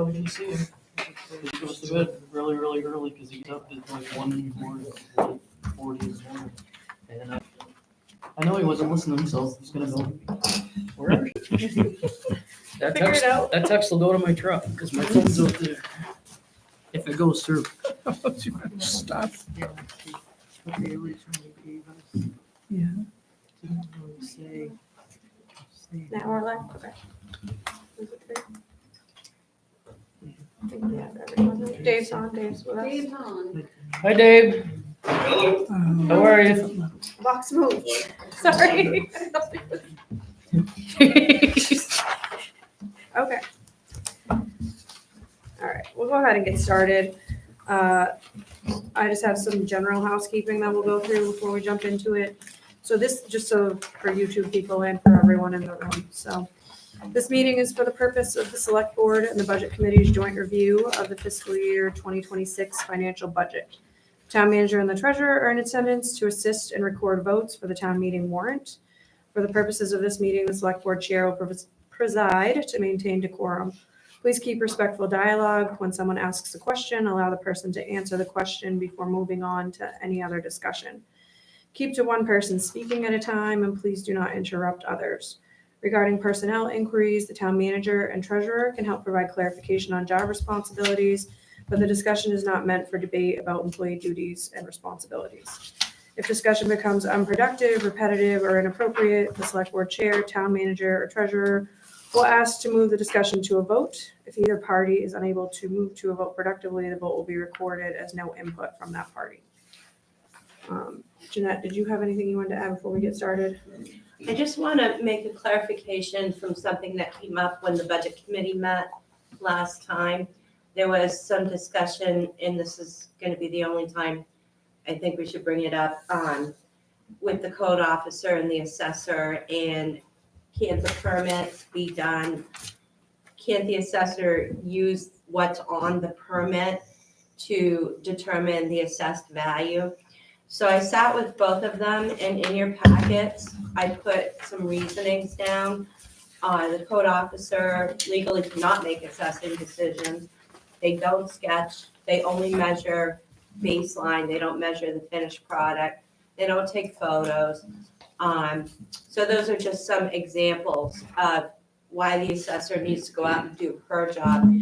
probably didn't see him. He goes to bed really, really early because he got up at like 1:40 this morning. And I know he wasn't listening, so he's gonna go. Where are you? That Figure it out. That text will go to my truck because my phone's out there. If it goes through. Stop. Yeah, what they originally gave us. Yeah. Didn't really say. An hour left, okay. Is it three? I think we have everyone. Dave's Dave's with us. on. Hi, Dave. Oh. How are you? Box move. Sorry. Okay. All right, we'll go ahead and get started. I just have some general housekeeping that we'll go through before we jump into it. So this, just so for YouTube people and for everyone in the room. So this meeting is for the purpose of the Select Board and the Budget Committee's joint review of the fiscal year 2026 financial budget. Town manager and the treasurer are in attendance to assist and record votes for the town meeting warrant. For the purposes of this meeting, the Select Board Chair will preside to maintain decorum. Please keep respectful dialogue. When someone asks a question, allow the person to answer the question before moving on to any other discussion. Keep to one person speaking at a time, and please do not interrupt others. Regarding personnel inquiries, the town manager and treasurer can help provide clarification on job responsibilities, but the discussion is not meant for debate about employee duties and responsibilities. If discussion becomes unproductive, repetitive, or inappropriate, the Select Board Chair, town manager, or treasurer will ask to move the discussion to a vote. If either party is unable to move to a vote productively, the vote will be recorded as no input from that party. Jeanette, did you have anything you wanted to add before we get started? I just want to make a clarification from something that came up when the budget committee met last time. There was some discussion, and this is going to be the only time I think we should bring it up, with the code officer and the assessor, and can't the permit be done? Can't the assessor use what's on the permit to determine the assessed value? So I sat with both of them, and in your packets, I put some reasonings down. The code officer legally cannot make assessing decisions. They don't sketch, they only measure baseline, they don't measure the finished product, they don't take photos. So those are just some examples of why the assessor needs to go out and do her job.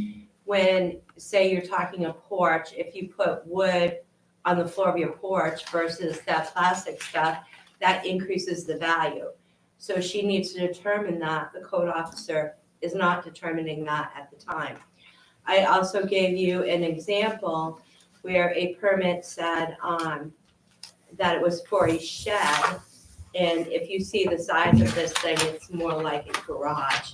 When, say you're talking a porch, if you put wood on the floor of your porch versus that plastic stuff, that increases the value. So she needs to determine that. The code officer is not determining that at the time. I also gave you an example where a permit said that it was for a shed. And if you see the size of this thing, it's more like a garage.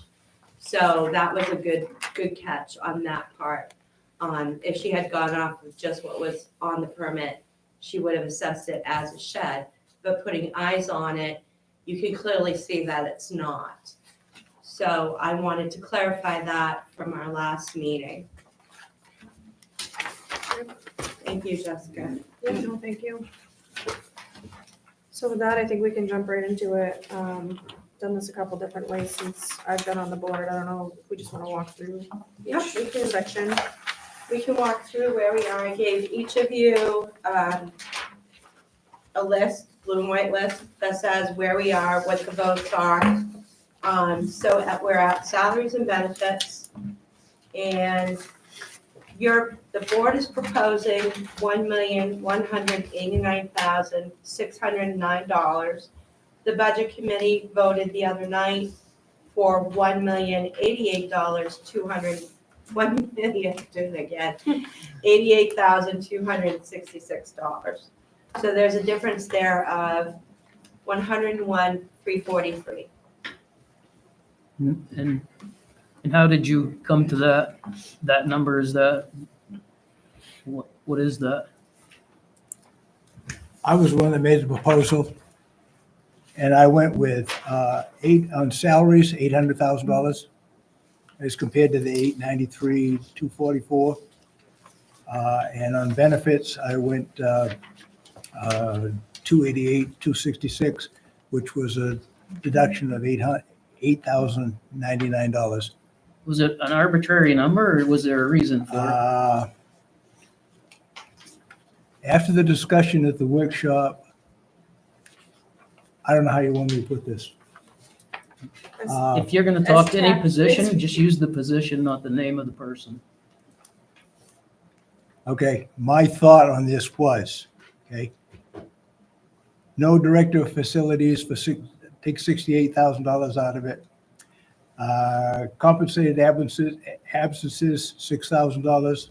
So that was a good catch on that part. If she had gone off with just what was on the permit, she would have assessed it as a shed. But putting eyes on it, you can clearly see that it's not. So I wanted to clarify that from our last meeting. Thank you, Jessica. Yeah, no, thank you. So with that, I think we can jump right into it. Done this a couple different ways since I've been on the board. I don't know if we just want to walk through Yep, each section. we can walk through where we are. I gave each of you a list, blue and white list, that says where we are, what the votes are. We're at salaries and benefits, and the board is proposing $1,189,609. The budget committee voted the other night for $88,266. So there's a difference there of $101,343. And how did you come to that number? Is that, what is that? I was the one that made the proposal, and I went with on salaries, $800,000 as compared to the $893,244. And on benefits, I went $288,266, which was a deduction of $8,099. Was it an arbitrary number or was there a reason for it? After the discussion at the workshop, I don't know how you want me to put this. If you're gonna talk to any tax- position, it's- just use the position, not the name of the person. Okay, my thought on this was, okay, no director of facilities take $68,000 out of it. Compensated absences, $6,000.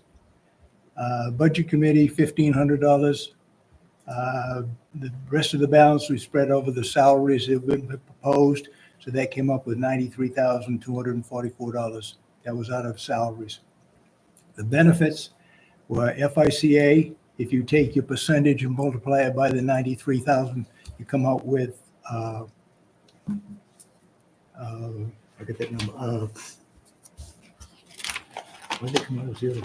Budget committee, $1,500. The rest of the balance we spread over the salaries that have been proposed, so that came up with $93,244. That was out of salaries. The benefits were FICA. If you take your percentage and multiply it by the 93,000, you come out with, I get that number. Why did it come out of zero?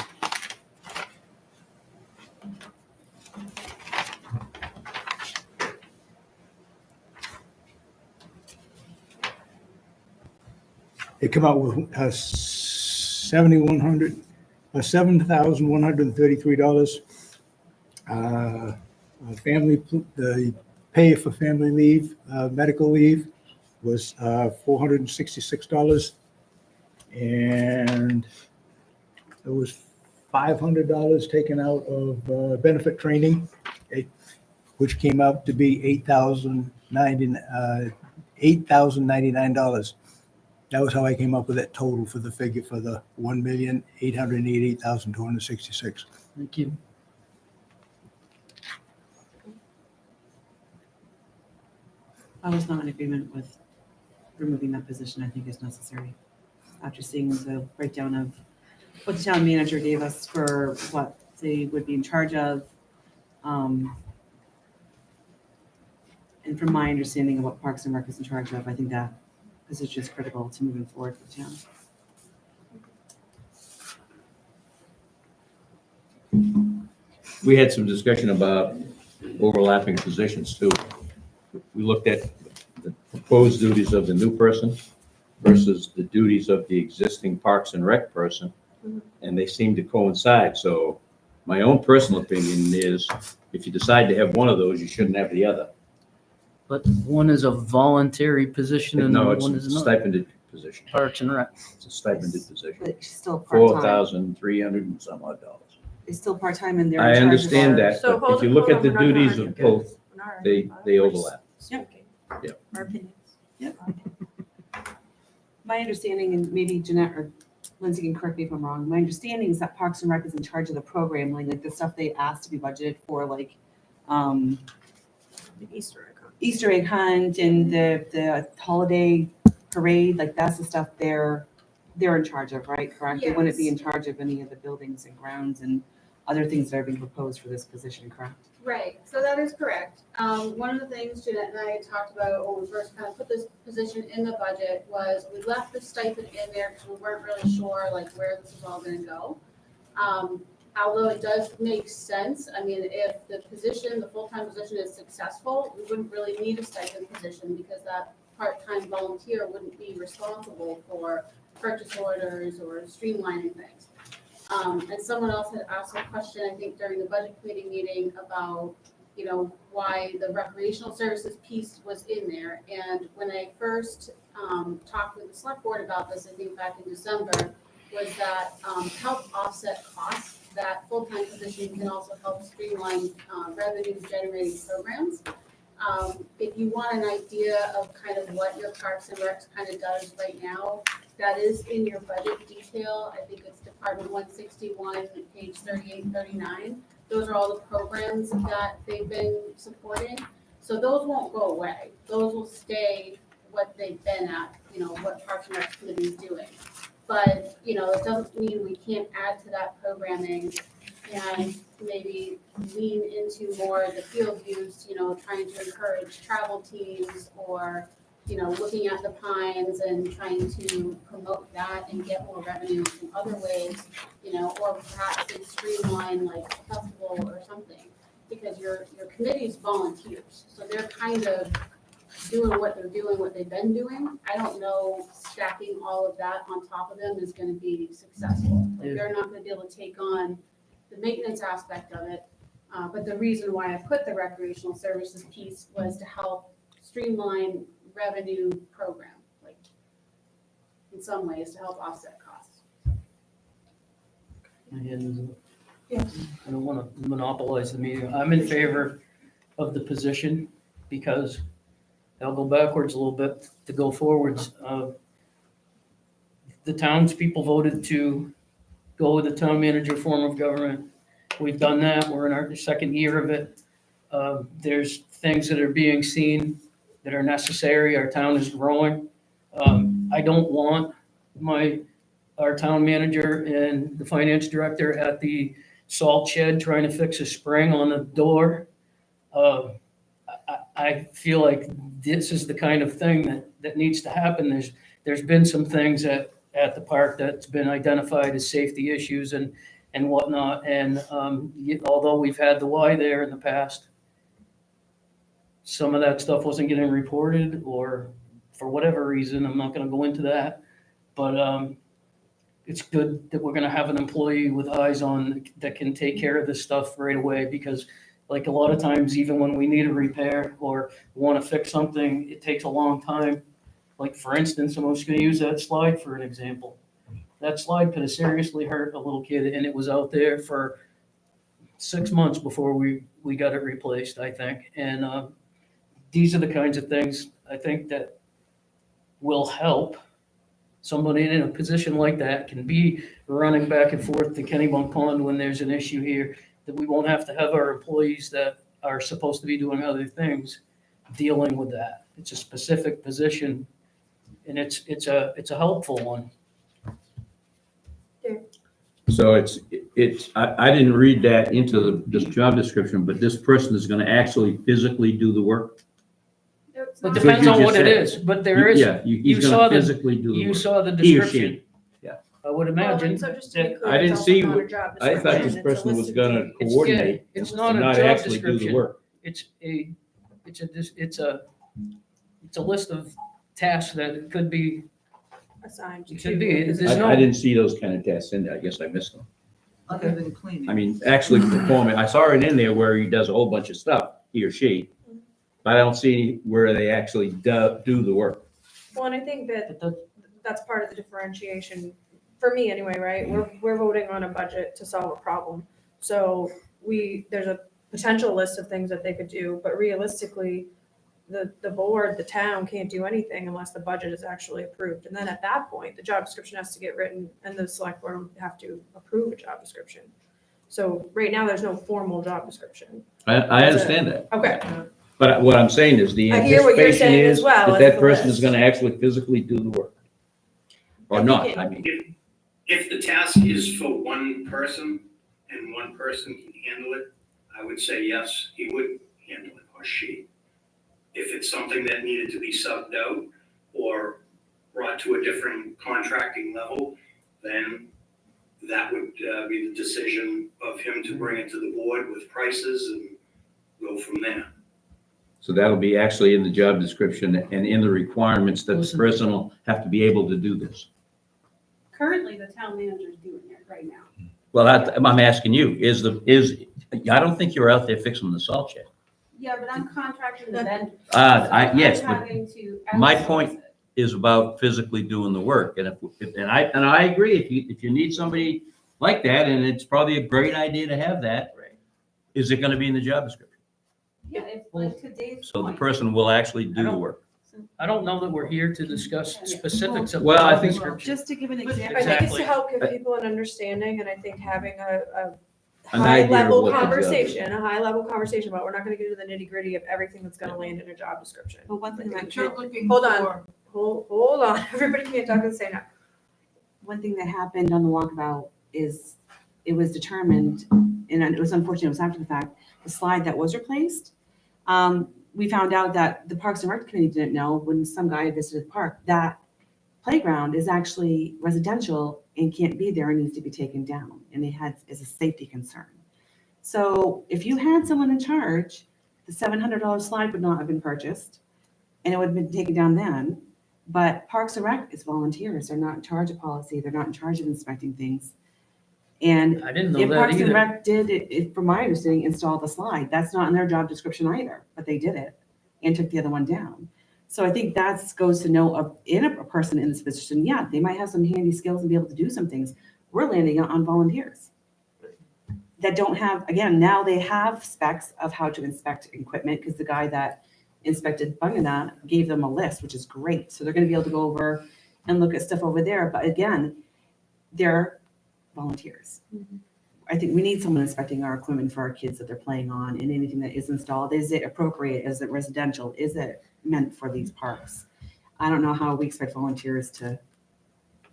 It come out with $7,133. The pay for family leave, medical leave was $466. And there was $500 taken out of benefit training, which came out to be $8,099. That was how I came up with that total for the figure for the $1,888,266. Thank you. I was not in agreement with removing that position. I think is necessary. After seeing the breakdown of what the town manager gave us for what they would be in charge of. And from my understanding of what Parks and Rec is in charge of, I think that position is critical to moving forward for the town. We had some discussion about overlapping positions too. We looked at the proposed duties of the new person versus the duties of the existing Parks and Rec person, and they seem to coincide. So my own personal opinion is, if you decide to have one of those, you shouldn't have the other. But one is a voluntary position and the No, other it's one a is not. stipended position. Parks and Rec. It's a stipended position. But she's still part-time. $4,300 and some odd dollars. They're still part-time and they're in I charge of understand our- that, So but if you look at the hold on, we're not duties gonna of argue. both, they overlap. Speaking. Yep. Our opinions. Yep. My understanding, and maybe Jeanette or Lindsay can correct me if I'm wrong, my understanding is that Parks and Rec is in charge of the program, like the stuff they asked to be budgeted for, like Easter egg hunt. Easter egg hunt and the holiday parade, like that's the stuff they're in charge of, right? Correct? They wouldn't be in charge of any of the buildings and grounds and other things that are being proposed for this position, correct? Right, so that is correct. One of the things Jeanette and I had talked about when we first kind of put this position in the budget was we left the stipend in there because we weren't really sure like where this is all gonna go. Although it does make sense, I mean, if the position, the full-time position is successful, we wouldn't really need a stipend position because that part-time volunteer wouldn't be responsible for purchase orders or streamlining things. And someone else had asked a question, I think during the budget committee meeting about, you know, why the recreational services piece was in there. And when I first talked with the select board about this, I think back in December, was that to help offset costs, that full-time position can also help streamline revenue generating programs. If you want an idea of kind of what your Parks and Rec kind of does right now, that is in your budget detail. I think it's Department 161, page 38, 39. Those are all the programs that they've been supporting. So those won't go away. Those will stay what they've been at, you know, what Parks and Rec Committee is doing. But, you know, it doesn't mean we can't add to that programming and maybe lean into more of the field use, you know, trying to encourage travel teams or, you know, looking at the Pines and trying to promote that and get more revenue in other ways, you know, or perhaps they streamline like a festival or something. Because your committee's volunteers, so they're kind of doing what they're doing, what they've been doing. I don't know stacking all of that on top of them is gonna be successful. Like, Yeah. they're not gonna be able to take on the maintenance aspect of it. But the reason why I put the recreational services piece was to help streamline revenue program, like in some ways to help offset costs. And Yes. I don't want to monopolize the meeting. I'm in favor of the position because I'll go backwards a little bit to go forwards. The townspeople voted to go with the town manager form of government. We've done that. We're in our second year of it. There's things that are being seen that are necessary. Our town is growing. I don't want our town manager and the finance director at the salt shed trying to fix a spring on the door. I feel like this is the kind of thing that needs to happen. There's been some things at the park that's been identified as safety issues and whatnot. And although we've had the Y there in the past, some of that stuff wasn't getting reported, or for whatever reason, I'm not gonna go into that. But it's good that we're gonna have an employee with eyes on that can take care of this stuff right away, because like a lot of times, even when we need a repair or wanna fix something, it takes a long time. Like for instance, I'm just gonna use that slide for an example. That slide could have seriously hurt a little kid, and it was out there for 6 months before we got it replaced, I think. And these are the kinds of things I think that will help. Somebody in a position like that can be running back and forth to Kennybunk Pond when there's an issue here, that we won't have to have our employees that are supposed to be doing other things dealing with that. It's a specific position, and it's a helpful one. So I didn't read that into this job description, but this person is gonna actually physically do the work? It's It not- Because depends you on just what it said- is, but there is, Yeah, you he's saw gonna the- physically do the you work. saw the He or description. she. Yeah. I would Well, imagine and so just to be that clear, I didn't it's also see not what- a job I thought description, this it's a person was listed gonna duty. coordinate it's and not a not job actually do the description. work. it's a list of tasks that it could be. Assigned It to. could be. a There's position. no- I didn't see those kind of tests in there. I guess I missed them. Other than cleaning. I mean, actually performing, I saw it in there where he does a whole bunch of stuff, he or she, but I don't see where they actually do the work. Well, and I think that But the- that's part of the differentiation, for me anyway, right? We're voting on a budget to solve a problem. So there's a potential list of things that they could do, but realistically, the board, the town can't do anything unless the budget is actually approved. And then at that point, the job description has to get written and the select board will have to approve a job description. So right now, there's no formal job description. I understand that, Okay, but what I'm saying is the I hear what you're anticipation saying as is well, that as that the person is list. gonna actually physically do the work. Or I not, think I mean, If the task is for one person and one person can handle it, I would say yes, he would handle it, or she. If it's something that needed to be subbed out or brought to a different contracting level, then that would be the decision of him to bring it to the board with prices and go from there. so that'll be actually in the job description and in the requirements that the Listen. person will have to be able to do this. Currently, the town manager is doing it right now. Well, I'm asking you, I don't think you're out there fixing the salt shed. Yeah, but I'm contracting the vendor. Yes, I'm but having to my outsource point- it. is about physically doing the work. And I agree, if you need somebody like that, and it's probably a great idea to have that, is it gonna be in the job description? Yeah, it's like to Dave's So the point. person will actually do the work. I don't know that we're here to discuss specifics of the Well, I job think- description. Just to give an example. I think it's Exactly. to help give people an understanding, and I think having a An idea of high-level what the job is. conversation about, we're not gonna get into the nitty-gritty of everything that's gonna land in a job description. But one thing that But you're looking Hold on. for, Hold on, everybody can't talk at the same time. one thing that happened on the walkabout is it was determined, and it was unfortunate, it was after the fact, the slide that was replaced. We found out that the Parks and Rec Committee didn't know when some guy visited the park, that playground is actually residential and can't be there and needs to be taken down. And is a safety concern. So if you had someone in charge, the $700 slide would not have been purchased. and it would have been taken down then. But Parks and Rec is volunteers. They're not in charge of policy. They're not in charge of inspecting things. And I didn't know if that Parks and either. Rec did, from my understanding, install the slide, that's not in their job description either, but they did it and took the other one down. So I think that goes to know a person in this position, yeah, they might have some handy skills and be able to do some things. We're landing on volunteers that don't have, again, now they have specs of how to inspect equipment because the guy that inspected Bungana gave them a list, which is great. So they're going to be able to go over and look at stuff over there. But again, they're volunteers. I think we need someone inspecting our equipment for our kids that they're playing on and anything that is installed. Is it appropriate? Is it residential? Is it meant for these parks? I don't know how we expect volunteers to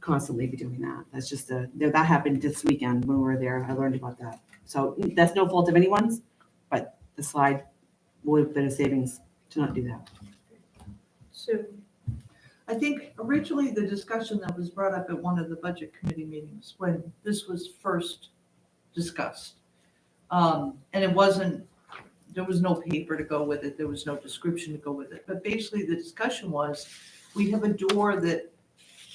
constantly be doing that. That's just that happened this weekend when we were there. I learned about that. So that's no fault of anyone's, but the slide would have been a savings to not do that. Sue, I think originally the discussion that was brought up at one of the budget committee meetings when this was first discussed. And it wasn't, there was no paper to go with it, there was no description to go with it. But basically the discussion was, we have a door that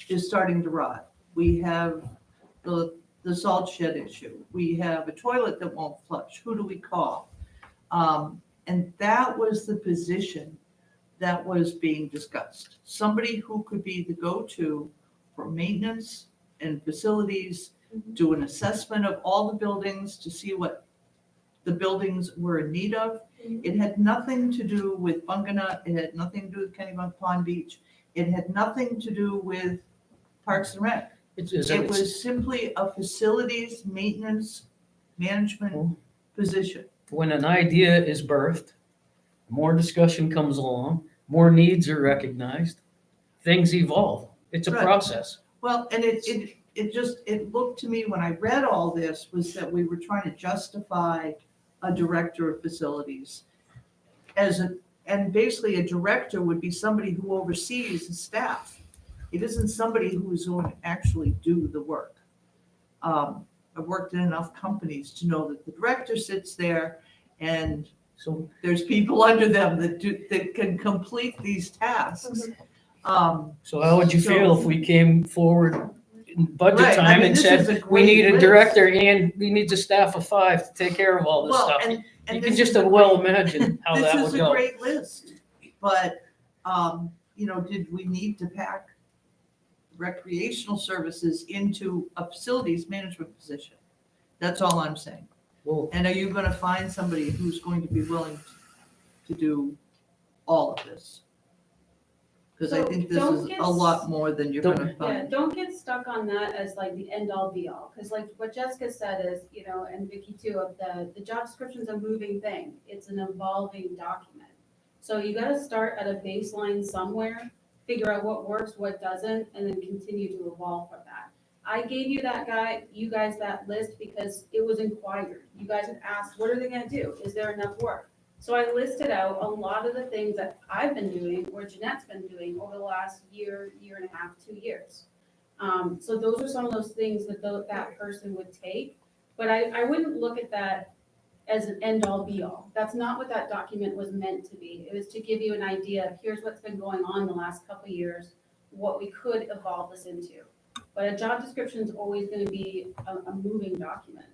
is starting to rot. We have the salt shed issue. We have a toilet that won't flush. Who do we call? And that was the position that was being discussed. Somebody who could be the go-to for maintenance and facilities, do an assessment of all the buildings to see what the buildings were in need of. It had nothing to do with Bungana. It had nothing to do with Kennebunk Pond Beach. It had nothing to do with Parks and Rec. It was simply a facilities maintenance management position. When an idea is birthed, more discussion comes along, more needs are recognized, things evolve. It's a Right. process. Well, and it looked to me when I read all this was that we were trying to justify a director of facilities and basically a director would be somebody who oversees the staff. It isn't somebody who is going to actually do the work. I've worked in enough companies to know that the director sits there and So, there's people under them that can complete these tasks. so how would you feel if we came forward in budget Right, I time mean, and this is said, a we great need a list." director and we need a staff of 5 to take care of all this Well, stuff? and You can this just is a well great- imagine how that This would is a go. great list, but, did we need to pack recreational services into a facilities management position? That's all I'm saying. Well, And are you gonna find somebody who's going to be willing to do all of this? Because I So think this don't is get a lot more than you're don't- gonna Yeah, find. don't get stuck on that as like the end all be all, because like what Jessica said is, and Vicky too, of the job description's a moving thing. It's an evolving document. So you gotta start at a baseline somewhere, figure out what works, what doesn't, and then continue to evolve from that. I gave you guys that list because it was inquired. You guys had asked, what are they gonna do? Is there enough work? So I listed out a lot of the things that I've been doing or Jeanette's been doing over the last year and a half, 2 years. So those are some of those things that that person would take, but I wouldn't look at that as an end all be all. That's not what that document was meant to be. It was to give you an idea of here's what's been going on the last couple of years, what we could evolve this into. But a job description is always gonna be a moving document.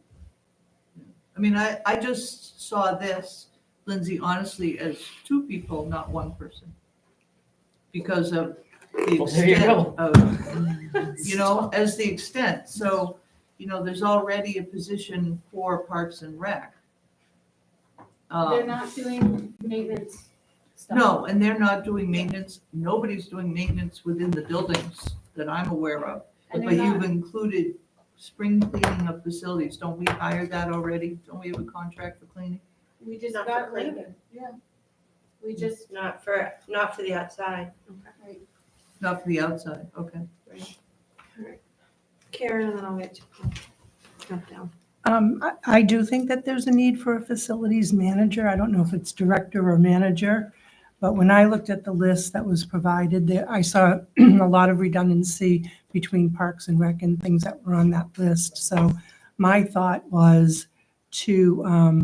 I mean, I just saw this, Lindsay, honestly, as 2 people, not 1 person. Because of the Well, there you extent go. of, as the extent. So, there's already a position for Parks and Rec. They're not doing maintenance stuff. No, and they're not doing maintenance. Nobody's doing maintenance within the buildings that I'm aware of. And But they're you've not, included spring cleaning of facilities. Don't we hire that already? Don't we have a contract for cleaning? we just Not for got rid of cleaning. it, yeah. We just, Not for the outside. right. Not for the outside, okay. Karen, and then I'll get to jump down. I do think that there's a need for a facilities manager. I don't know if it's director or manager, but when I looked at the list that was provided there, I saw a lot of redundancy between Parks and Rec and things that were on that list. So my thought was to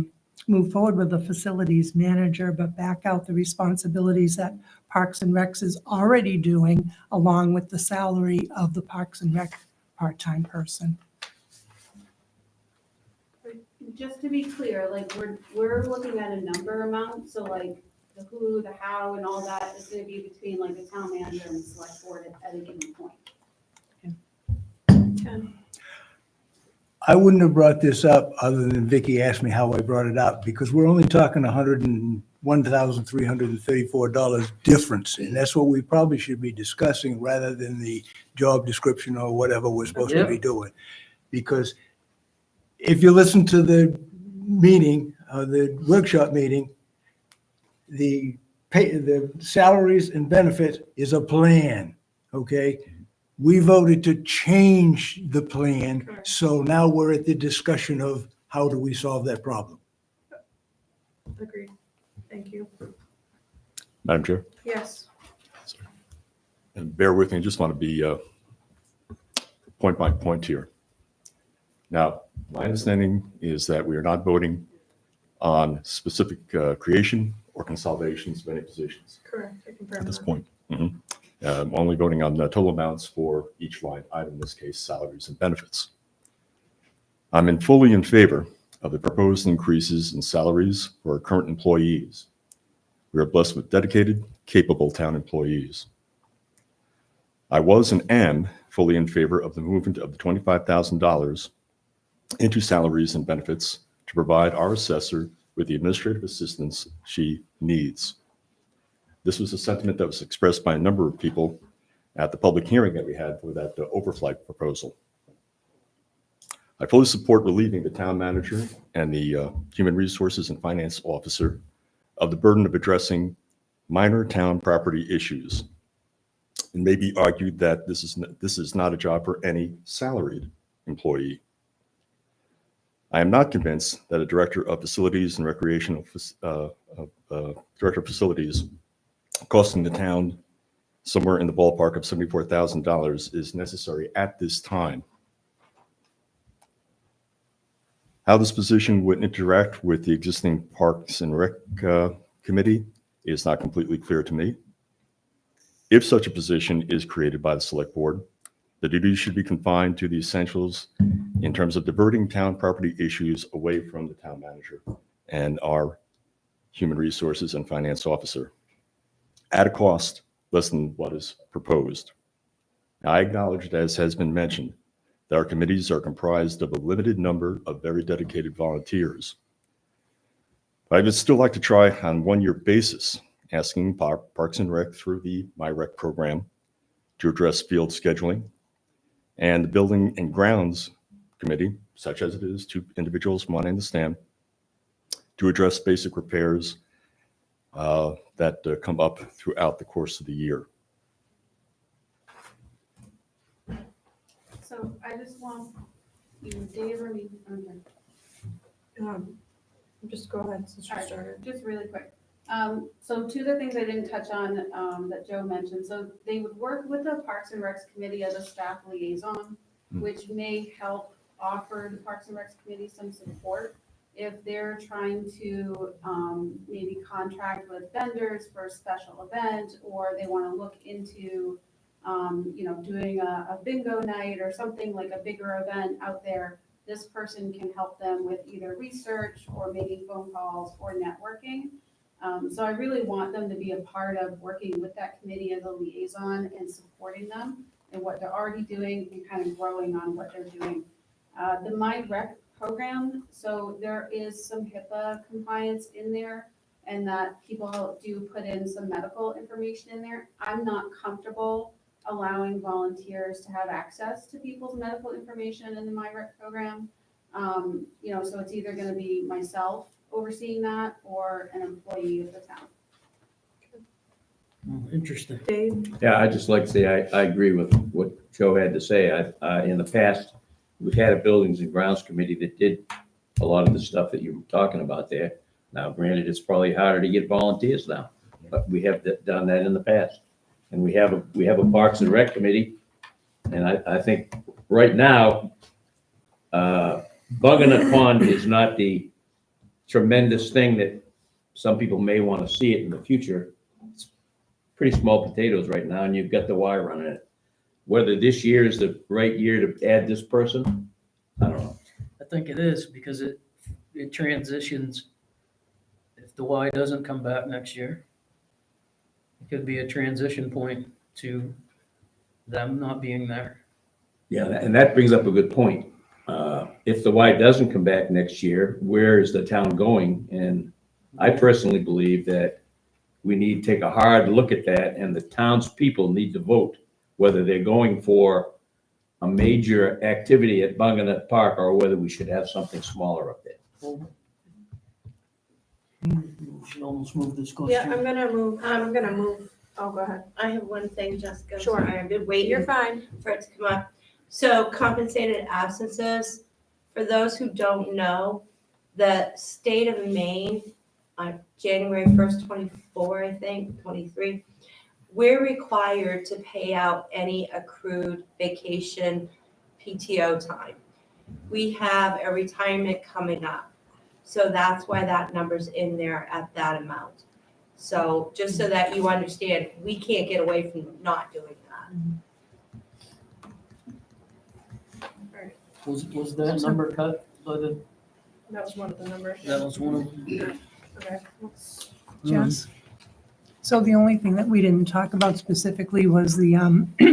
move forward with the facilities manager, but back out the responsibilities that Parks and Recs is already doing, along with the salary of the Parks and Rec part-time person. Just to be clear, like, we're looking at a number amount, so like, the who, the how, and all that is gonna be between like the town manager and the select board at a given point. I wouldn't have brought this up other than Vicky asked me how I brought it up, because we're only talking $101,334 difference. And that's what we probably should be discussing rather than the job description or whatever we're supposed to be doing. Because if you listen to the meeting, the workshop meeting, the salaries and benefits is a plan, okay? We voted to change the plan, Correct. so now we're at the discussion of how do we solve that problem? Agreed. Thank you. Madam Chair, Yes. and bear with me, I just want to be point by point here. Now, my understanding is that we are not voting on specific creation or consolidations of any positions Correct. I confirm at this that. point. Only voting on the total amounts for each line item, in this case, salaries and benefits. I'm fully in favor of the proposed increases in salaries for our current employees. We are blessed with dedicated, capable town employees. I was and am fully in favor of the movement of the $25,000 into salaries and benefits to provide our assessor with the administrative assistance she needs. This was a sentiment that was expressed by a number of people at the public hearing that we had for that overflight proposal. I fully support relieving the town manager and the human resources and finance officer of the burden of addressing minor town property issues. It may be argued that this is not a job for any salaried employee. I am not convinced that a director of facilities and recreational director of facilities costing the town somewhere in the ballpark of $74,000 is necessary at this time. How this position would interact with the existing Parks and Rec committee is not completely clear to me. If such a position is created by the select board, the duties should be confined to the essentials in terms of diverting town property issues away from the town manager and our human resources and finance officer at a cost less than what is proposed. Now, I acknowledge, as has been mentioned, that our committees are comprised of a limited number of very dedicated volunteers. But I would still like to try on a one-year basis, asking Parks and Rec through the MyRec program to address field scheduling, and the Building and Grounds Committee, such as it is, two individuals from one end of the stand, to address basic repairs that come up throughout the course of the year. So I just want you, Dave, or me, Just go ahead since you Alright. started. just really quick. So two of the things I didn't touch on, that Joe mentioned, so they would work with the Parks and Recs Committee as a staff liaison, which may help offer the Parks and Recs Committee some support if they're trying to, maybe contract with vendors for a special event, or they want to look into, doing a bingo night or something like a bigger event out there. This person can help them with either research or making phone calls or networking. So I really want them to be a part of working with that committee as a liaison and supporting them in what they're already doing and kind of growing on what they're doing. The MyRec program, so there is some HIPAA compliance in there, and that people do put in some medical information in there. I'm not comfortable allowing volunteers to have access to people's medical information in the MyRec program. So it's either gonna be myself overseeing that or an employee of the town. Interesting. Dave? Yeah, I'd just like to say, I agree with what Joe had to say. In the past, we've had a Buildings and Grounds Committee that did a lot of the stuff that you were talking about there. Now, granted, it's probably harder to get volunteers now, but we have done that in the past. And we have a Parks and Rec Committee, and I think right now, Bug in a Pond is not the tremendous thing that some people may want to see it in the future. pretty small potatoes right now, and you've got the Y running it. Whether this year is the right year to add this person, I don't know. I think it is because it transitions. If the Y doesn't come back next year, it could be a transition point to them not being there. Yeah, and that brings up a good point. If the Y doesn't come back next year, where is the town going? And I personally believe that we need to take a hard look at that, and the townspeople need to vote whether they're going for a major activity at Bunganuck Park or whether we should have something smaller up there. We should almost move this Yeah, question. I'm gonna move, oh, go ahead. I have one thing, Jessica. Sure. Sorry, I've been waiting You're fine. for it to come up. So compensated absences, for those who don't know, the state of Maine, on January 1st, 24, I think, 23, we're required to pay out any accrued vacation PTO time. We have a retirement coming up. So that's why that number's in there at that amount. So just so that you understand, we can't get away from not doing that. Was that number cut by the, That was one of the numbers. that was one of them? Okay. let's- Jess? So the only thing that we didn't talk about specifically was the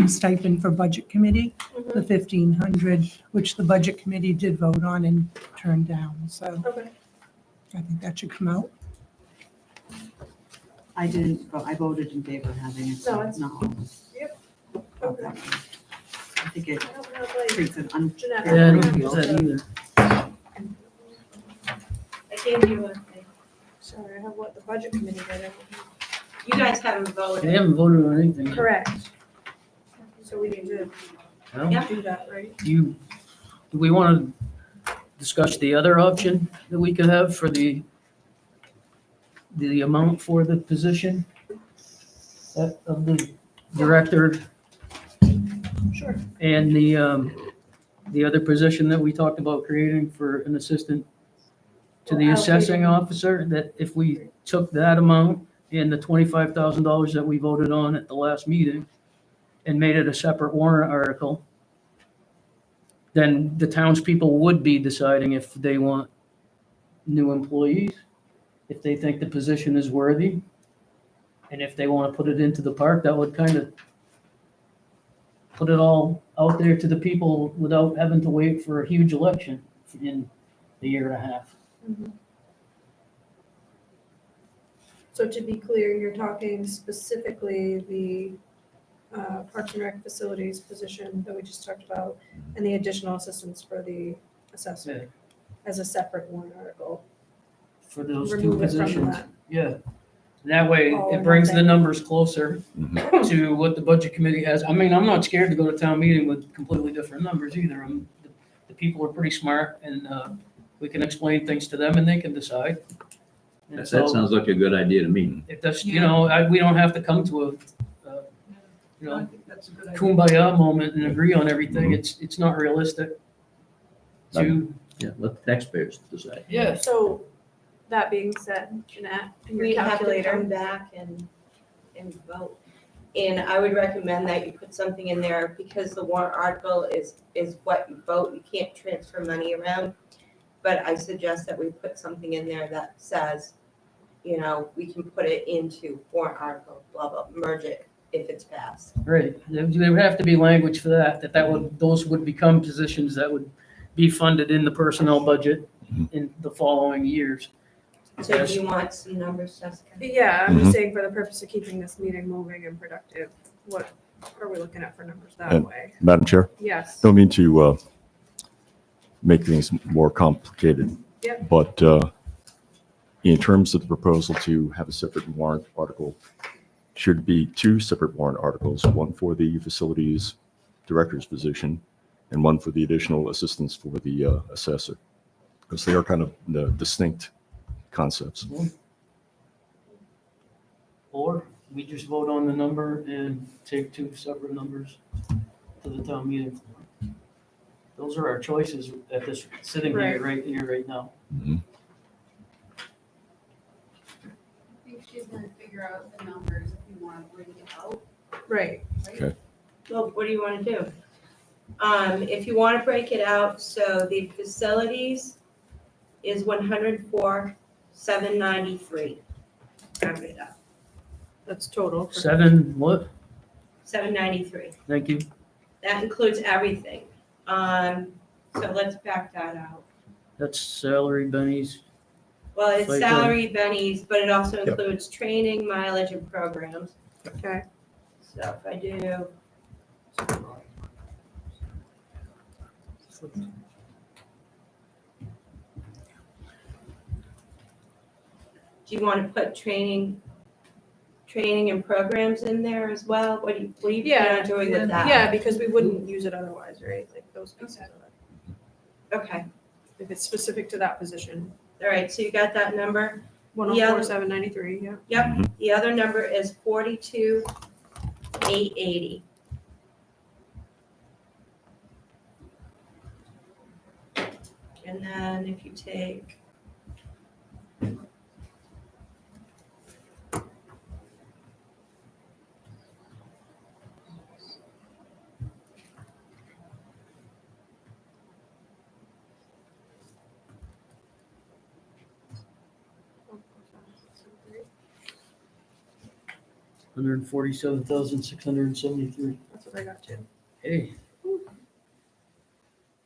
stipend for budget committee, the 1,500, which the budget committee did vote on and turned down. So Okay. I think that should come out. I didn't, vote. I voted in favor of having it, so No, it's not. Yep. Okay. Okay. I think it I don't have, like, creates an Jeanette, Yeah, I don't use that either. I gave you a thing. Sorry, I have what the budget committee did. You guys haven't They voted. haven't voted on anything. yet. Correct. So we need to No? Yeah. do that, right? Do we want to discuss the other option that we could have for the amount for the position of the director Sure. and the other position that we talked about creating for an assistant to the Well, assessing allocating. officer, that if we took that amount and the $25,000 that we voted on at the last meeting and made it a separate warrant article, then the townspeople would be deciding if they want new employees, if they think the position is worthy, and if they want to put it into the park. That would kind of put it all out there to the people without having to wait for a huge election in a year and a half. So to be clear, you're talking specifically the Parks and Rec facilities position that we just talked about and the additional assistance for the assessor as a separate warrant article. For those two Remove it from positions. that. Yeah. That way, All or it brings the nothing. numbers closer to what the budget committee has. I mean, I'm not scared to go to town meeting with completely different numbers either. The people are pretty smart and we can explain things to them and they can decide. And That so sounds like a good idea to me. if that's, you know, we don't have to come to a, you I know, think that's a good idea. kumbaya moment and agree on everything. It's not realistic to, Yeah, let the taxpayers decide. yeah. So that being said, Jeanette, and your We have to calculator. come back and vote. And I would recommend that you put something in there because the warrant article is what you vote. You can't transfer money around. But I suggest that we put something in there that says, you know, we can put it into warrant article, blah, blah, merge it if it's passed. Right, there would have to be language for those would become positions that would be funded in the personnel budget in the following years. So do you want some numbers, Jessica? Yeah, I'm just saying for the purpose of keeping this meeting moving and productive, what are we looking at for numbers that And- way? Madam Chair, Yes. don't mean to make things more complicated. Yep. But in terms of the proposal to have a separate warrant article, should be two separate warrant articles, one for the facilities director's position and one for the additional assistance for the assessor, because they are kind of distinct concepts. Or we just vote on the number and take two separate numbers to the town meeting floor. Those are our choices at this, sitting right here, right now. Mhm. I think she's gonna figure figure out the numbers if you want to break it out. Right. Well, what do you want to do? If you want to break it out, so the facilities is 104,793. Round it up, That's total. 7, what? 793. Thank you. That includes everything. So let's back that out. That's salary, bennies. Well, it's Like, salary, bennies, but it also Yep. includes training, mileage, and programs. Okay. So if I do, do you want to put training and programs in there as well? What do you plan Yeah, on doing with that? Yeah, because we wouldn't use it otherwise, right? Like those pieces of it. Okay, If it's specific to that position. all right, so you got that number? 104,793, yeah. Yep, the other number is 42,880. And then if you take $147,673. That's what I got too. Hey,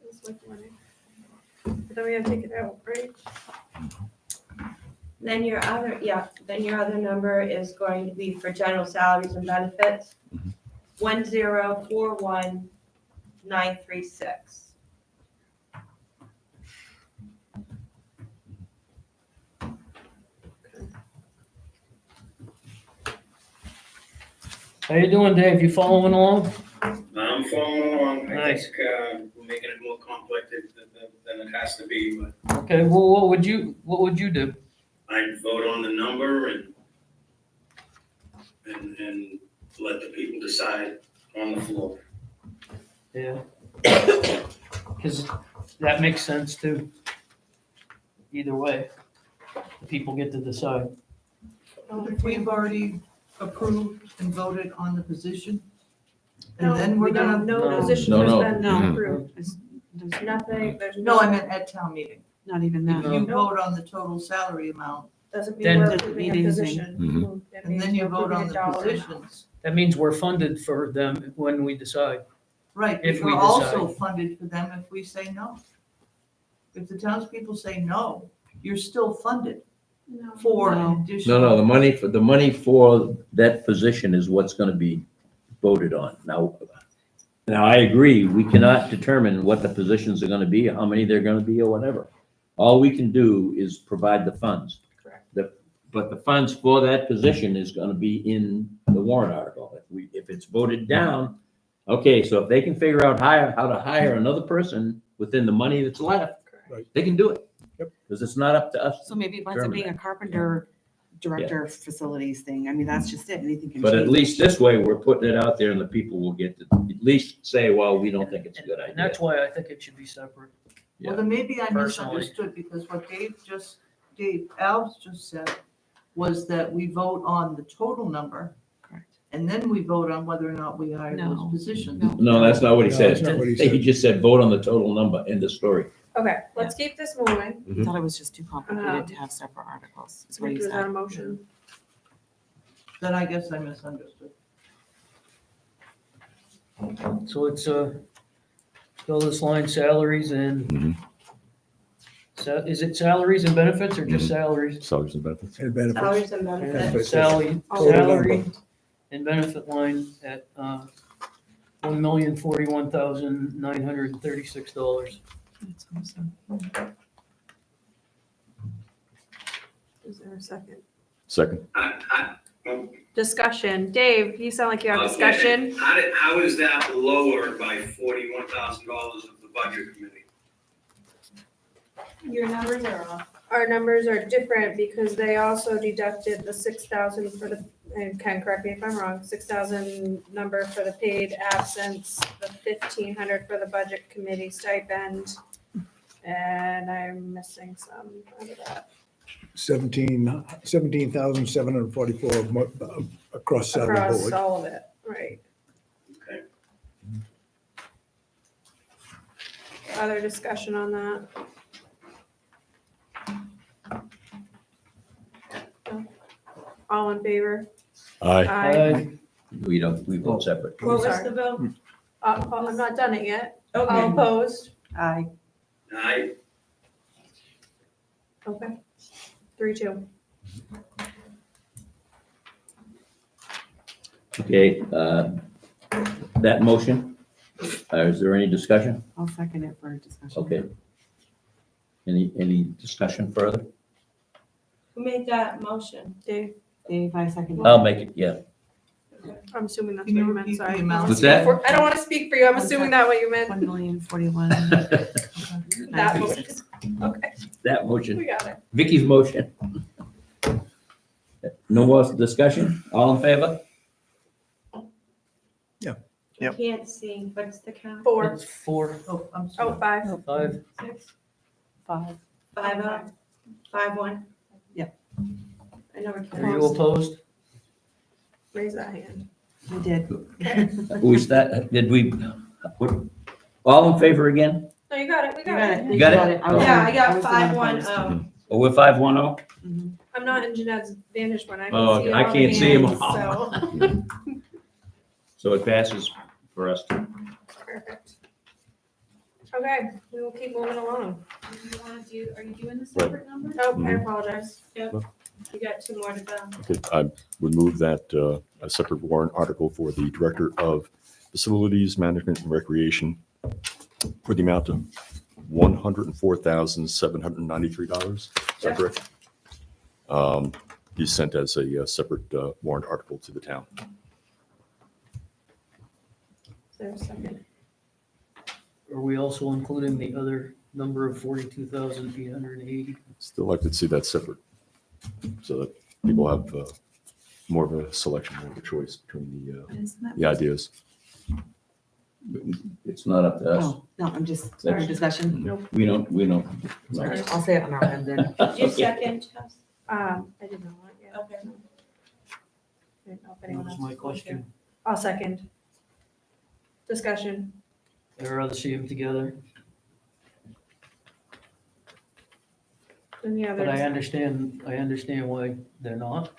It's like money. But then we gotta take it out, right? Then your other number is going to be for general salaries and benefits. 1041936. how you doing, Dave? You following along? I'm following along. I Nice. think we're making it more complex than it has to be, but Okay, well, what would you do? I'd vote on the number and let the people decide on the floor. Yeah. Because that makes sense too. Either way, the people get to decide. If we've already approved and voted on the position, No, and then we're gonna, No No. position No, has no. been No. approved. There's Nothing, there's no, I meant at town meeting. not even If that. you vote on the total salary amount, Doesn't mean Then- we're Doesn't approving mean a anything. position. That and means then you we're vote approving on a the dollar amount. positions. That means we're funded for them when we decide. Right, If but we we're also decide. funded for them if we say no. If the townspeople say no, you're still funded No. for No. an additional. No, the money for that position is what's gonna be voted on. Now, I agree, we cannot determine what the positions are gonna be, how many they're gonna be, or whatever. All we can do is provide the funds. Correct. But the funds for that position is gonna be in the warrant article. If it's voted down, okay, so if they can figure out how to hire another person within the money that's left, Right. they can do it. Yep. Because it's not up to us. So maybe it winds up being a carpenter director facilities thing. I mean, that's just it. Anything can change. But at least this way, we're putting it out there and the people will get to at least say, well, we don't think it's a good And idea. that's why I think it should be separate. Well, then maybe I Personally. misunderstood, because what Alves just said was that we vote on the total number, Correct. and then we vote on whether or not we hire those No. positions. No. No, that's not what he No, said. that's not what he He said. just said, vote on the total number, end of story. Okay, let's keep this moving. I thought it was just too complicated to have separate articles, is what he Was that a said. motion? Then I guess I misunderstood. So it's, fill this line salaries and, Mhm. is it salaries and benefits or just Mhm. salaries? Salaries and benefits. And benefits. salaries and benefits. Benefits. Salary, Total salary number. and benefit line at, $1,041,936. That's awesome. Is there a second? Second. Well, Discussion. Dave, you sound like you have okay. discussion. How is that lower by $41,000 of the budget committee? Your numbers are off. Our numbers are different because they also deducted the 6,000 for the, and Ken, correct me if I'm wrong, 6,000 number for the paid absence, the 1,500 for the budget committee stipend, and I'm missing some out of that. 17,744 across salary Across board. all of it, right. Okay. Other discussion on that? No? All in favor? Aye. Aye. We vote separate. What was Sorry. the vote? I'm not done it yet. All Okay. opposed? Aye. Aye. Okay. 3-2. Okay, that motion, is there any discussion? I'll second it for discussion. Okay. Any discussion further? Who made that motion? Dave, Dave, I second. I'll make it, yeah. I'm assuming that's Can what you you meant, repeat the sorry. amount? What's that? I don't want to speak for you, I'm assuming that what you meant. 1,041,041. That motion. Okay, That motion, we got it. Vicky's motion. No more discussion? All in favor? I can't see. What's the count? 4. It's 4, Oh, I'm Oh, sorry. 5. 5. 6, 5. 5, 5-1. Yep. I never Are you counted. opposed? Raise that hand. I did. Who is that? Did we, all in favor again? No, you got it, we You got got it. it. You got it? I was- Yeah, I got was the one 5-1. opposed. Oh, we're 5-1-0? Mhm. I'm not in Jeanette's vantage point, I Oh, can see I all the can't see 'em hands, all. so. So it passes for us. Perfect. Okay, we will keep moving along. You wanna do, are you doing the separate number? Oh, I Mhm. apologize. You got 2 more to go. Okay, I would move that a separate warrant article for the Director of Facilities Management and Recreation for the amount of $104,793. Is that correct? Be sent as a separate warrant article to the town. Is there a second? Are we also including the other number of 42,880? Still like to see that separate, so that people have more of a selection, more of a choice between Isn't that- the ideas. It's not up to us. Oh, no, I'm just, That's- for discussion. We don't. Sorry. I'll say it on our end then. Did you second, Chelsea? I did not, yeah. Okay. I didn't know if That anyone was else my was going to. question. I'll second. Discussion. I'd rather see them together, Any but I others? understand why they're not,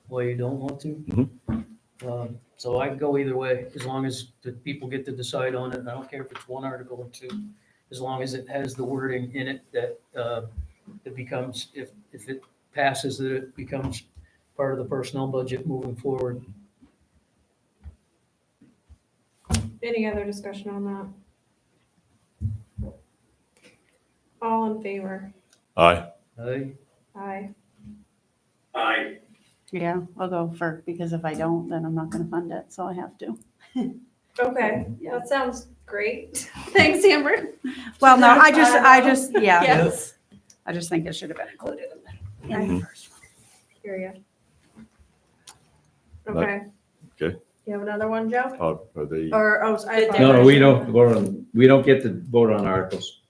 why you don't want to. Mhm. So I can go either way, as long as the people get to decide on it. I don't care if it's one article or two, as long as it has the wording in it that it becomes, if it passes, that it becomes part of the personnel budget moving forward. Any other discussion on that? All in favor? Aye. Aye. Aye. Aye. Yeah, I'll go for, because if I don't, then I'm not gonna fund it, so I have to. Okay, Yeah. that sounds great. Thanks, Amber. Well, no, I Yes. yeah, I just think it should have been included in the Mhm. first one. Hear ya. Okay. Okay. You have another one, Joe? Are they? Or, oh, I. No, we don't vote on, we don't get to vote on articles.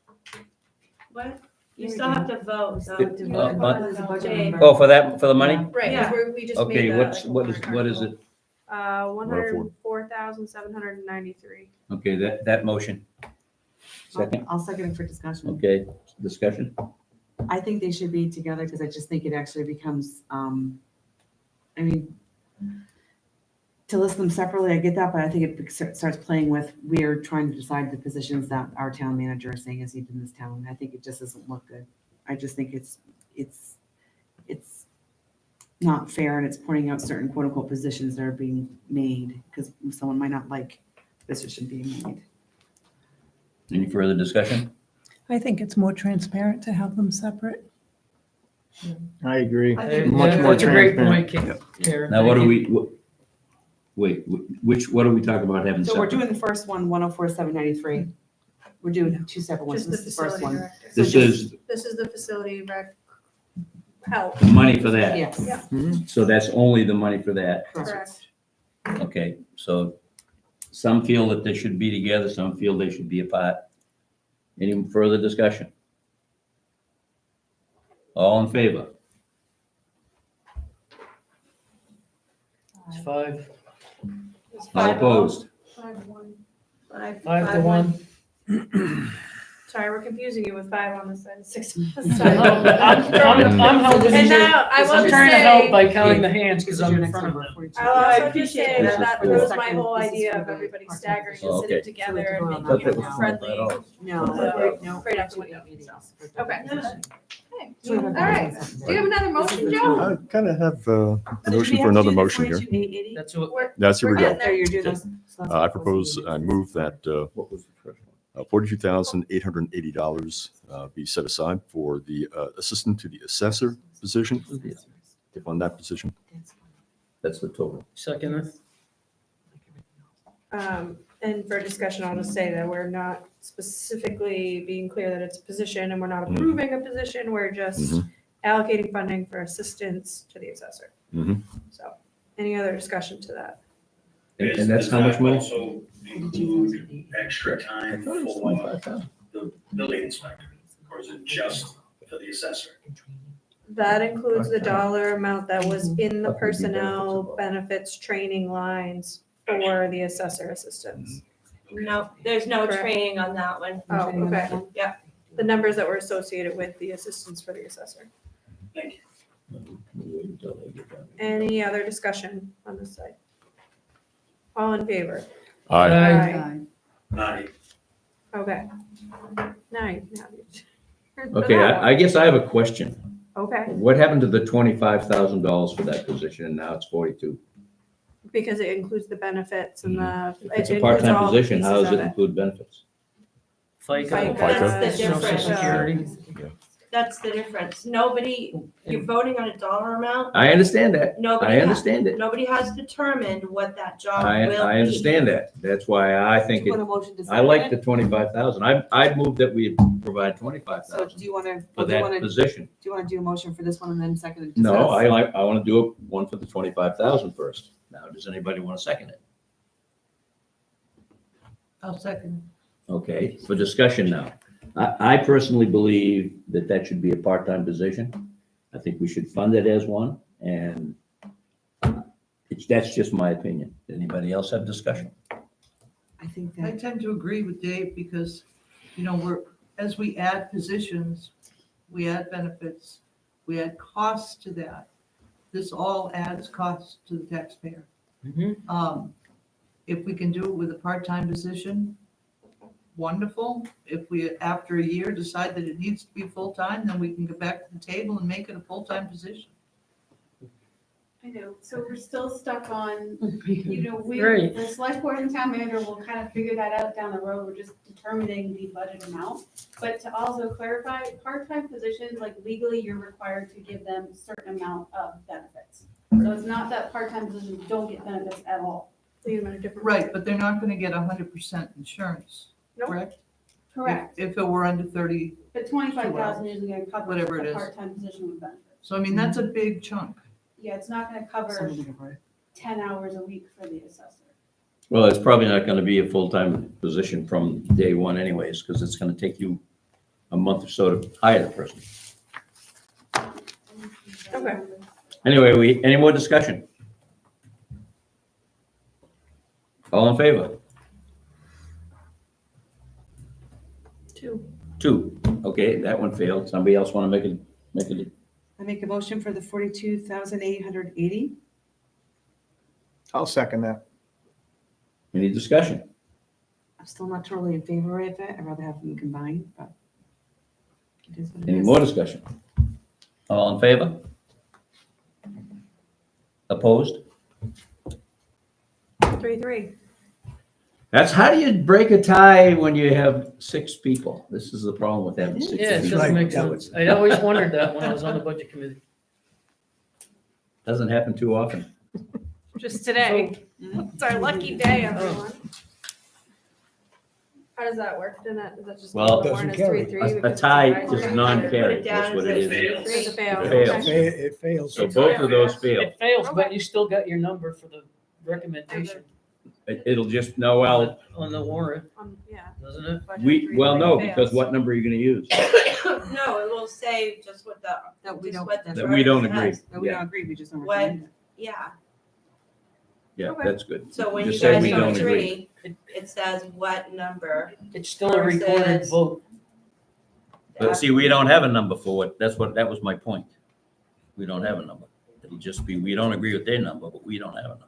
What? You still have to vote, though. Did- To uh, vote but- as a budget Dave. member. Oh, for that, for the money? Right, Yeah. we just made Okay, the. what is it? 104,793. Okay, that motion. Second, I'll second it for discussion. okay, discussion? I think they should be together because I just think it actually becomes, I mean, to list them separately, I get that, but I think it starts playing with, we're trying to decide the positions that our town manager is saying is needed in this town. I think it just doesn't look good. I just think it's not fair, and it's pointing out certain quote unquote positions that are being made because someone might not like the position being made. Any further discussion? I think it's more transparent to have them separate. I agree. Hey, Much yeah, more that's a great transparent. point, Karen. Now, what Thank do you. wait, what are we talking about having So we're separate? doing the first one, 104,793. We're doing two separate ones. Just the This is the first facility one. director. This is This is the facility rec help, the money for that. Yes. Yeah. So that's only the money for that. correct. Okay, so some feel that they should be together, some feel they should be apart. Any further discussion? All in favor? It's 5. It's All 5-0. opposed? 5-1. 5-1. Sorry, we're confusing you with 5 on this side, 6 on this I side. know, but I'm helping And you. now, I will I'm just trying to help say, by counting the hands because This is I'm your in next front of number, them. 42. I'll I also just appreciate say that. that This is was for- my whole this is idea for of the everybody part-time staggering position. and Okay. sitting together and So we making have to it vote on that friendly. all. No, no. Right after we meetings. Okay. So we have All right. Do you have another motion, Joe? I kind of have a So do motion we for have to another do the motion here. 42,880? That's what, That's here we We're go. getting There, you're doing those. so that's I what propose, we'll I see. move that What was the first one? $42,880 be set aside for the assistant to the assessor position, to fund that position. That's the total. second it. And for discussion, I'll just say that we're not specifically being clear that it's a position and we're not approving a position. We're just Mhm. allocating funding for assistance to the assessor. Mhm. So, any other discussion to that? And that's how much money? Also include extra I time thought it was for 25,000. the building inspector, or is it just for the assessor? That includes the dollar amount that was in the That would be benefits personnel involved. benefits training lines for the assessor assistants. No, there's no Correct. training on that one. Oh, Training on okay. that one? Yeah. The numbers that were associated with the assistants for the assessor. Thank you. Any other discussion on this side? All in favor? Aye. Aye. Aye. Okay. Now you can have it. Okay, I guess I have a question. Okay, What happened to the $25,000 for that position and now it's 42? because it includes the benefits and the. If it's it a includes part-time all the position, how pieces does of it include benefits? FICA. FICA, That's the Social difference. Security. That's the difference. Nobody, you're voting on a dollar amount. I understand that. Nobody I has, understand it. nobody has determined what that job I will be. understand that. That's why I think Do you it, want a motion to I like second the 25,000. I'd move that we provide it? So 25,000 do you want to, for do you want that to, do position. you want to do a motion for this one and then second it? No, I want to do one for the 25,000 first. Now, does anybody want to second it? I'll second. Okay, for discussion now. I personally believe that that should be a part-time position. I think we should fund it as one, and that's just my opinion. Anybody else have discussion? I think I that, tend to agree with Dave because, as we add positions, we add benefits, we add costs to that. This all adds costs to the taxpayer. If we can do it with a part-time position, wonderful. If we, after a year, decide that it needs to be full-time, then we can go back to the table and make it a full-time position. I know, so we're still stuck on, Right. the select board and town manager will kind of figure that out down the road. We're just determining the budget amount. But to also clarify, part-time positions, like legally, you're required to give them a certain amount of benefits. So it's not that part-time positions don't get benefits at all. Leave them in a different. Right, but they're not gonna get 100% insurance, Nope. correct? Correct, If it were under 30, but 25,000 isn't gonna cover Whatever it a is. part-time position with benefits. so I mean, that's a big chunk. Yeah, it's not gonna cover somebody's looking for it. 10 hours a week for the assessor. Well, it's probably not going to be a full-time position from day one anyways, because it's going to take you a month or so to hire the person. Okay. Anyway, any more discussion? All in favor? 2. 2. Okay, that one failed. Somebody else want to make it? I make a motion for the 42,880. I'll second that. Any discussion? I'm still not totally in favor of it. I'd rather have them combined, but it is what it Any is. more discussion? All in favor? Opposed? 3-3. How do you break a tie when you have 6 people? This is the problem with having 6 Yeah, it people. doesn't Right, make that sense. I always wondered that when I was on the budget committee. Doesn't happen too often. Just today. It's our lucky day, everyone. How does that work? Is that just? Well, the warrant is doesn't carry. 3-3 A because it's tie advisory? is non-carry, Put it down that's what as it a is. It's a fail. It fails. Okay. It fails. So both of those fail. It fails, but you still got your number for the recommendation It'll just, no, well, on the warrant, Yeah. doesn't it? Budget no, 3-3 because fails. what number are you gonna use? No, it will say just what the, That we just don't, what the That we don't charter agree. says. that we don't agree, we just don't What- recommend it. Yeah, Yeah, Okay. that's good. So when you Just say guys we don't don't agree. agree, it says what number. It's still a recorded Versus- vote. But see, we don't have a number for it. That was my point. We don't have a number. It'll just be, we don't agree with their number, but we don't have a number.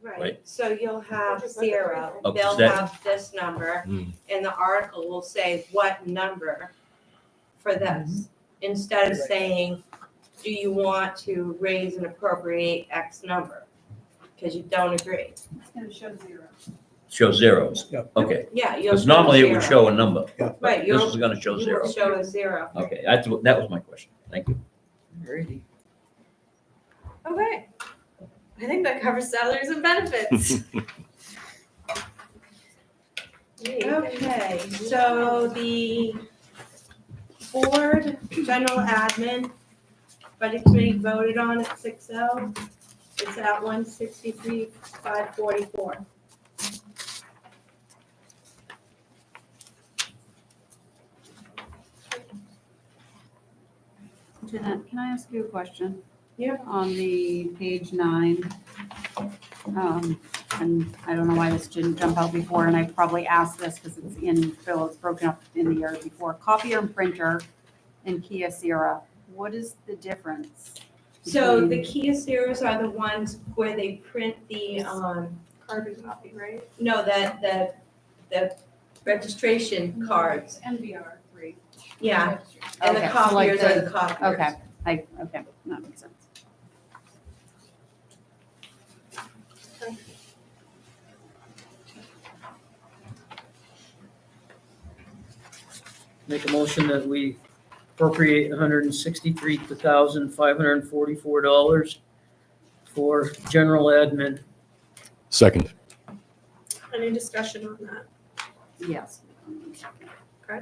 Right, Right. so you'll have 0. Oh, They'll that- have this number, Hmm. and the article will say what number for this. Instead of saying, do you want to raise and appropriate X number? Because you don't agree. It's gonna show 0. Show zeros. Yep. Okay. Yeah, you'll. Because normally it would 0. show a number. Right, This you'll, is gonna show you zero. will show a 0. Okay, that was my question. Thank you. Alrighty. Okay. I think that covers salaries and benefits. Okay, so the board, general admin, budget committee voted on at 6:0. It's at 163,544. Jeanette, can I ask you a question? Yeah. On the page 9, and I don't know why this didn't jump out before, and I probably asked this because it's in, Bill, it's broken up in the year before. Copier and printer and Kyocera, what is the difference? So the between- Kyocera's are the ones where they print the, Carbon copy, right? no, the registration cards. NVR 3. Yeah, and the Okay, so like copiers are the copiers. Okay, okay, that makes sense. Make a motion that we appropriate $163,544 for general admin. Second. Any discussion on that? Yes. Okay.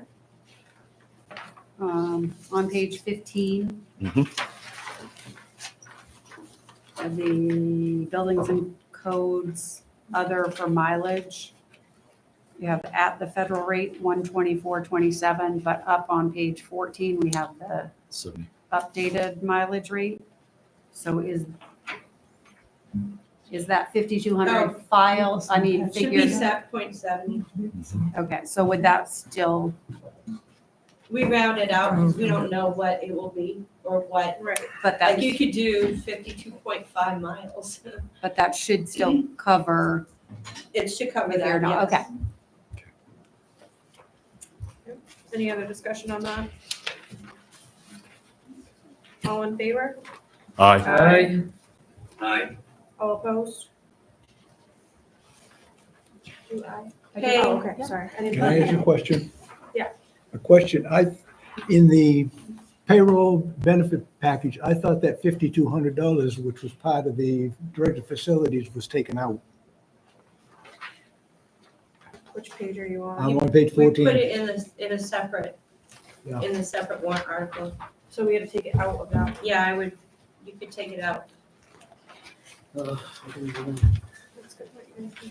On page 15. Mhm. The buildings and codes, other for mileage. You have at the federal rate, 124.27, but up on page 14, we have the 70. updated mileage rate. So is that 5,200 file, I mean, Should be figures? set .70. Okay, so would that still, We round it out because we don't know what it will be or what, Right. but that, like you could do 52.5 miles. but that should still cover It should cover if you're that, not, yes. okay. Any other discussion on that? All in favor? Aye. Aye. Aye. All opposed? Do I? Okay. Oh, okay, sorry. I didn't. Can I ask you a question? Yeah. A question, in the payroll benefit package, I thought that $5,200, which was part of the director facilities, was taken out. Which page are you on? I'm on page We put 14. it in a separate, Yeah. in the separate warrant article. So we had to take it out of that. Yeah, you could take it out. That's good.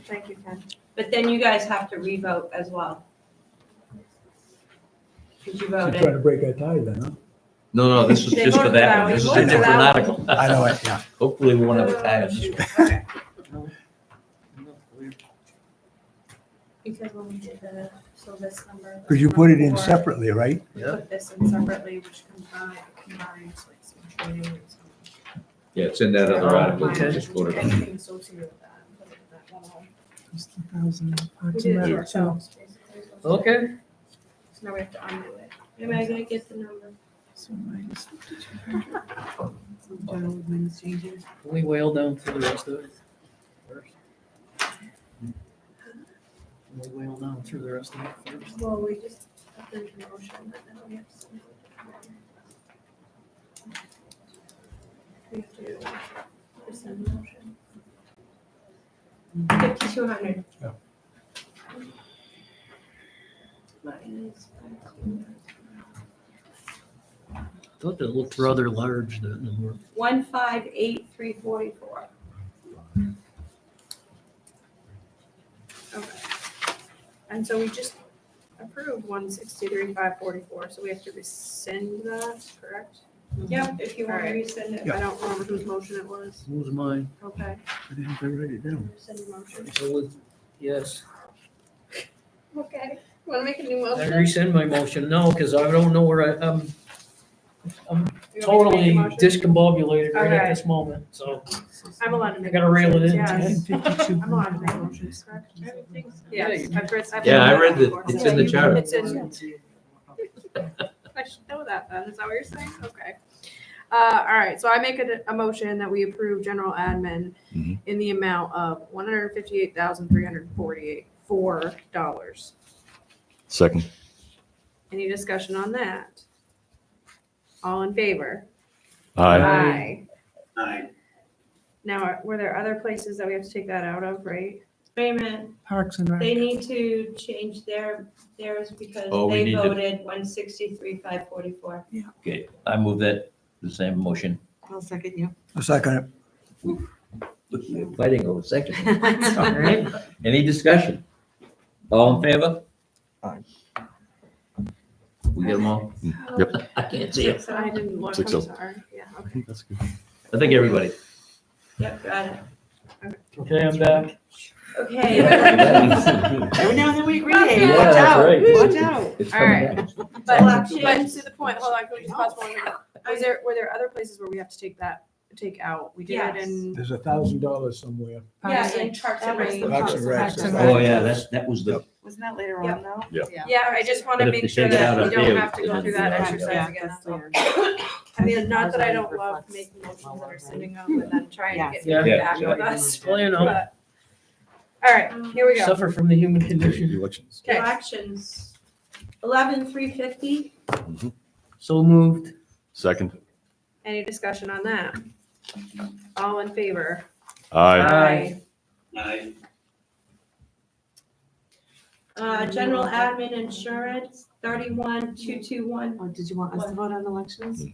Thank you, Ken. But then you guys have to revote as well. Because you You're trying voted. to break our tie then, huh? No, this is They just for voted that out. one. This is We a voted different out. article. I know it, yeah. Hopefully we won't have a tie on this one. Okay. No, we're- Because when we did so this number. Because you put it in before, separately, right? We put this in separately, which combines like some training and some. Yeah, it's in that other article. We Okay. just voted on. Anything associated with that. Put it in that one line. We did it to ourselves, basically. Okay, So now we have to undo it. Am I gonna get the number? General admin changes. we wail down through the rest of it first. We wail down through the rest of it first. Well, we just approved the motion, and then we have to. We have to rescind the motion. 5,200. Yeah. Minus Thought that looked rather large, that number. 158,344. Okay. And so we just approved 163,544, so we have to rescind that, correct? Yep, if you want to Alright. resend it. Yeah. I don't remember whose motion it was. What was mine? Okay. I didn't have to write it down. Rescind your motion. So with, yes. Okay. Want to make a new I motion? rescind my motion, no, because I don't know where I'm You want me to make a totally motion? discombobulated right at Okay. this moment, so. I'm allowed to make. gotta reel it in. Yes. 52. I'm allowed to make motions, correct? Yes. I've Yeah, I done read that the, before. it's in the charter. It's in, I should know that then, is that what you're saying? Okay. All right, so I make a motion that we approve general admin Mhm. in the amount of $158,344. Second. Any discussion on that? All in favor? Aye. Aye. Now, were there other places that we have to take that out of, right? Wait a minute, Parks and Rec. they need to change theirs because Oh, we they need to- voted 163,544. Okay, I move that, the same motion. I'll second you. A second. We're fighting over second. All right, any discussion? All in favor? Aye. We get them all? Yep. I can't see it. So I didn't look, I'm 6-0. sorry. Yeah, okay. That's good. I think everybody. Yep, got it. Okay, I'm back. Okay. Every now and then we agree. Yeah, Hey, watch that's out, right. watch out. It's All coming right. down. But Elections. to the point, hold on, can we just pause for 1 minute? Were there other places where we have to take out? We did it Yes. in, There's $1,000 somewhere. Yeah, in Parks and That was the Rec. Parks and Rec. Parks and Oh, yeah, that was the, Wasn't that later Yep. on though? yeah, I just want But to if they make sure take it out that we of don't there, have to go then through that it's- exercise Yeah, again. that's That's all. fair. I mean, not that I don't Reflects. love making motions that are sending them and then trying to get Yeah. people Yeah. back with us. Well, you know, But- All right, here we go. suffer from the human condition. Elections. Okay. Elections, 11,350. So moved. Second. Any discussion on that? All in favor? Aye. Aye. General admin insurance, 31,221. Oh, did you want us to vote on elections?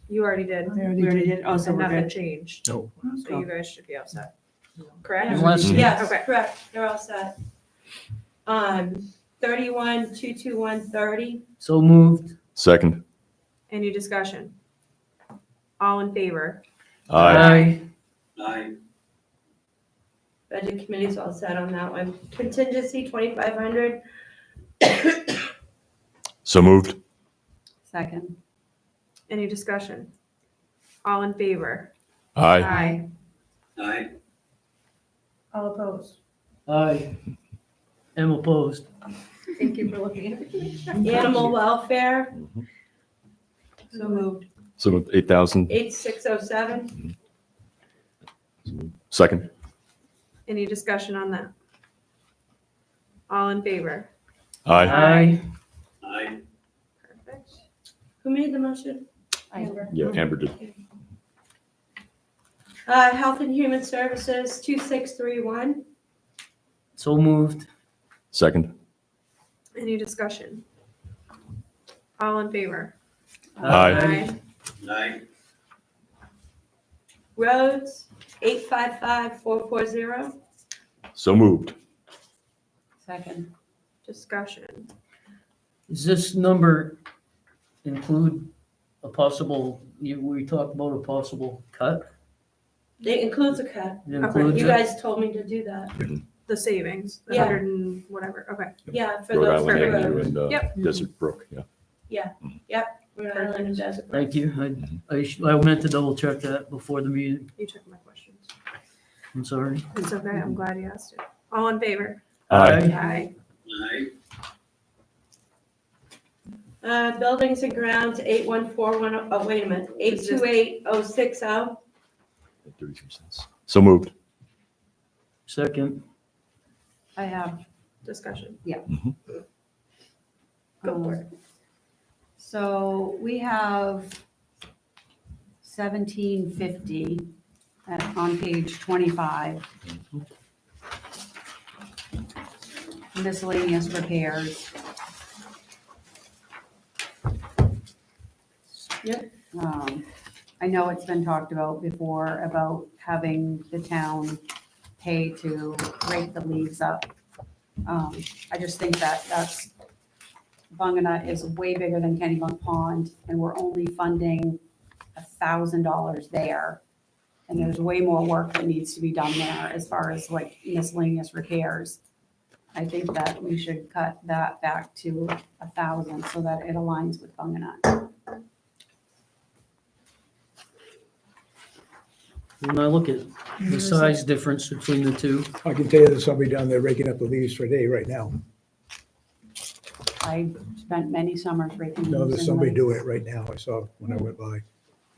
You already did. They already We already did. did, oh, so And we're nothing good. changed. No. So you guys should be upset. Correct? Unless, Yes, Okay. correct, they're all set. 31,221.30. so moved. Second. Any discussion? All in favor? Aye. Aye. Budget committee's all set on that one. Contingency, 2,500. So moved. Second. Any discussion? All in favor? Aye. Aye. All opposed. Aye. Am opposed. Thank you for looking at me. Animal welfare, So moved. So moved. 8,000. 8,607. Second. Any discussion on that? All in favor? Aye. Aye. Aye. Perfect. Who made the motion? Amber. Yeah, Amber did. Health and Human Services, 2,631. So moved. Second. Any discussion? All in favor? Aye. Aye. Roads, 855,440. So moved. Second. Discussion. Does this number include a possible, we talked about a possible cut? It includes a cut. It includes You it? Mm-hmm. guys told me to do that. The savings, the Yeah. 100 and whatever, okay. Yeah, for Rhode those Island for Avenue roads. and Yep. Desert Brook, yeah. Rhode Island and Desert. Thank you. I meant to double check that before the meeting. You took my questions. I'm sorry. It's okay, I'm glad you asked it. All in favor? Aye. Aye. Aye. Buildings and grounds, 8141, oh, wait a minute, 828060. 33 cents. So moved. Second. I have. Discussion. Go for it. So we have 1750 on page 25. Miscellaneous repairs. Yep. I know it's been talked about before about having the town pay to rake the leaves up. I just think that Bungana is way bigger than Kennybunk Pond, and we're only funding $1,000 there. And there's way more work that needs to be done there as far as like miscellaneous repairs. I think that we should cut that back to 1,000 so that it aligns with Bunganut. When I look at the size difference between the two, I can tell you there's somebody down there raking up the leaves for a day right now. I spent many summers raking. No, leaves there's in somebody lakes. doing it right now. I saw when I went by.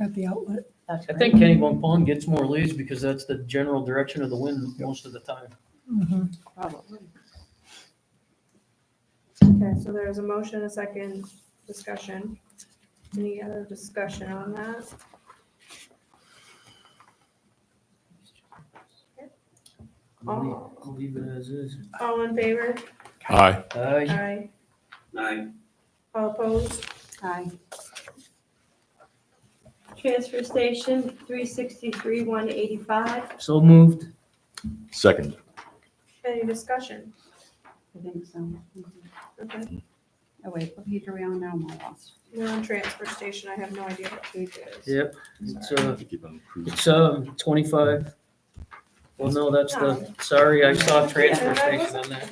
At the outlet. That's I great. think Kennybunk Pond gets more leaves because that's the general direction of the wind most of the time. Mhm. Probably. Okay, so there's a motion, a second discussion. Any other discussion on that? I'll leave it as is. All in favor? Aye. Aye. Aye. Aye. All opposed? Aye. Transfer station, 363, 185. So moved. Second. Any discussion? I think so. Mhm. Okay, Oh, wait, what page are we on now? I'm lost. we're on transfer station. I have no idea what page it is. Yep. It's, Keep on cruising. it's 25. Well, no, that's the, sorry, I saw transfer station on that.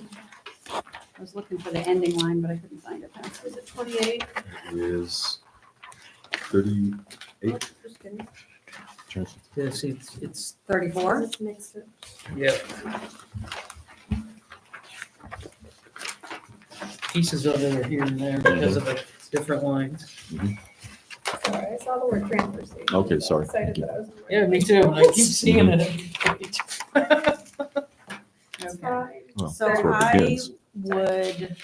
I was looking for the ending line, but I couldn't find it. Is it 28? It is 38. Just kidding. Yeah, see, it's, 34? It's mixed up. yeah. Pieces of it are here and there because of the different lines. Sorry, I saw the word transfer station. Okay, sorry. Excited that I was. on the right Yeah, me page. too. And I keep seeing it. It's Okay. fine. Well, So that's where it I begins. would,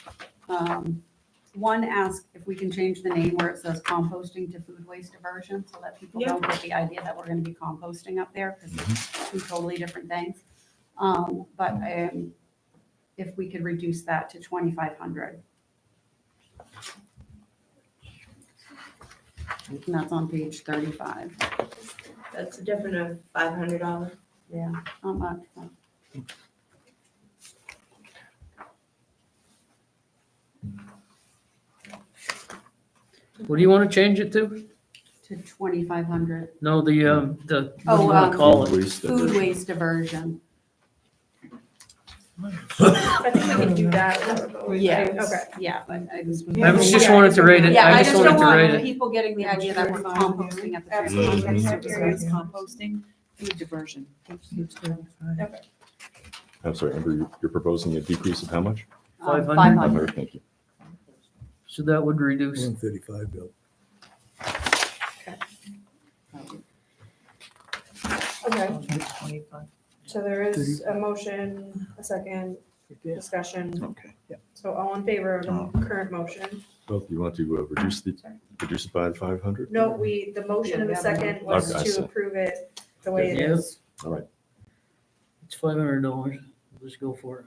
one, ask if we can change the name where it says composting to food waste diversion, so that people don't get the idea that we're gonna be composting up there, because it's two totally different things. But if we could reduce that to 2,500. And that's on page 35. That's a difference of $500. Yeah, not much. What do you want to change it to? To 2,500. No, the, what do you Oh, want to call Food it? waste Food diversion. waste diversion. I think we can do that. Yeah. Okay. Yeah, but I was. I was just wanted to rate it. Yeah, I just wanted don't to rate want it. people getting the idea that we're composting at the transfer Absolutely. station. Composting, food diversion. Okay. I'm sorry, Amber, you're proposing a decrease of how much? 500? 500, thank you. So that would reduce. 135, Bill. Okay, so there is a motion, a second discussion. Okay, yeah. So all in favor of the current motion? Well, you want to reduce it by 500? No, the motion and the second was Okay, I to see. approve it the way it Yep. is. All right. It's $500. Let's go for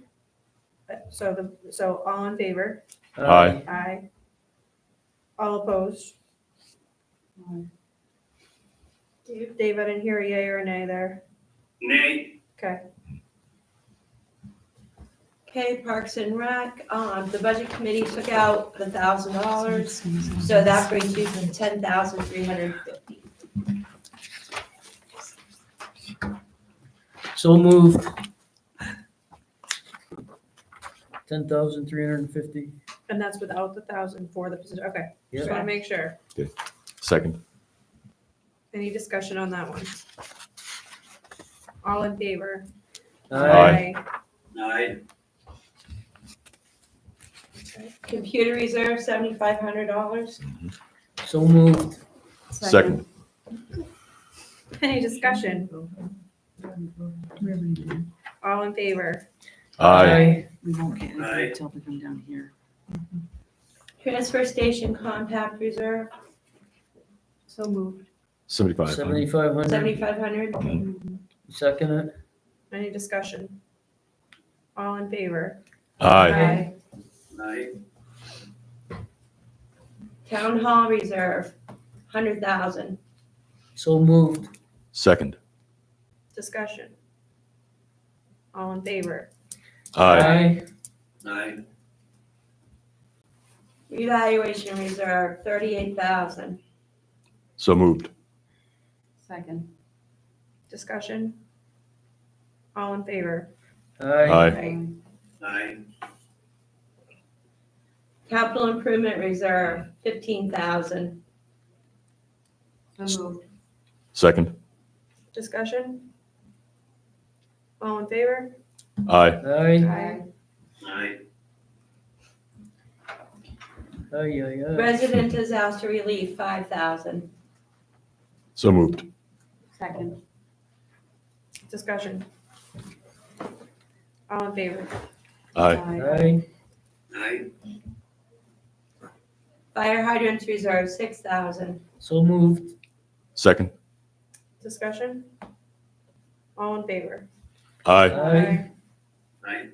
it. So all in favor? Aye. Aye. All opposed? Dave, I didn't hear a yea or a nay there. Nay. Okay, Okay, Parks and Rec, the budget committee took out $1,000, so that brings you to 10,350. So moved. 10,350. and that's without the 1,000 for the position. Okay, just Yeah. want to make sure. Second. Any discussion on that one? All in favor? Aye. Aye. Computer reserve, $7,500. So moved. Second. Any discussion? All in favor? Aye. We won't get Aye. anything until we come down here. Transfer station compact reserve, So moved. 7,500. 7,500. 7,500. Second it. Any discussion? All in favor? Aye. Aye. Town hall reserve, 100,000. So moved. Second. Discussion? All in favor? Aye. Aye. Evaluation reserve, 38,000. So moved. Second. Discussion? All in favor? Aye. Aye. Capital Improvement Reserve, 15,000. So moved. Second. Discussion? All in favor? Aye. Aye. Aye. Aye. Resident Disaster Relief, 5,000. So moved. Second. Discussion? All in favor? Aye. Aye. Aye. Fire Hydrants Reserve, 6,000. So moved. Second. Discussion? All in favor? Aye. Aye. Aye.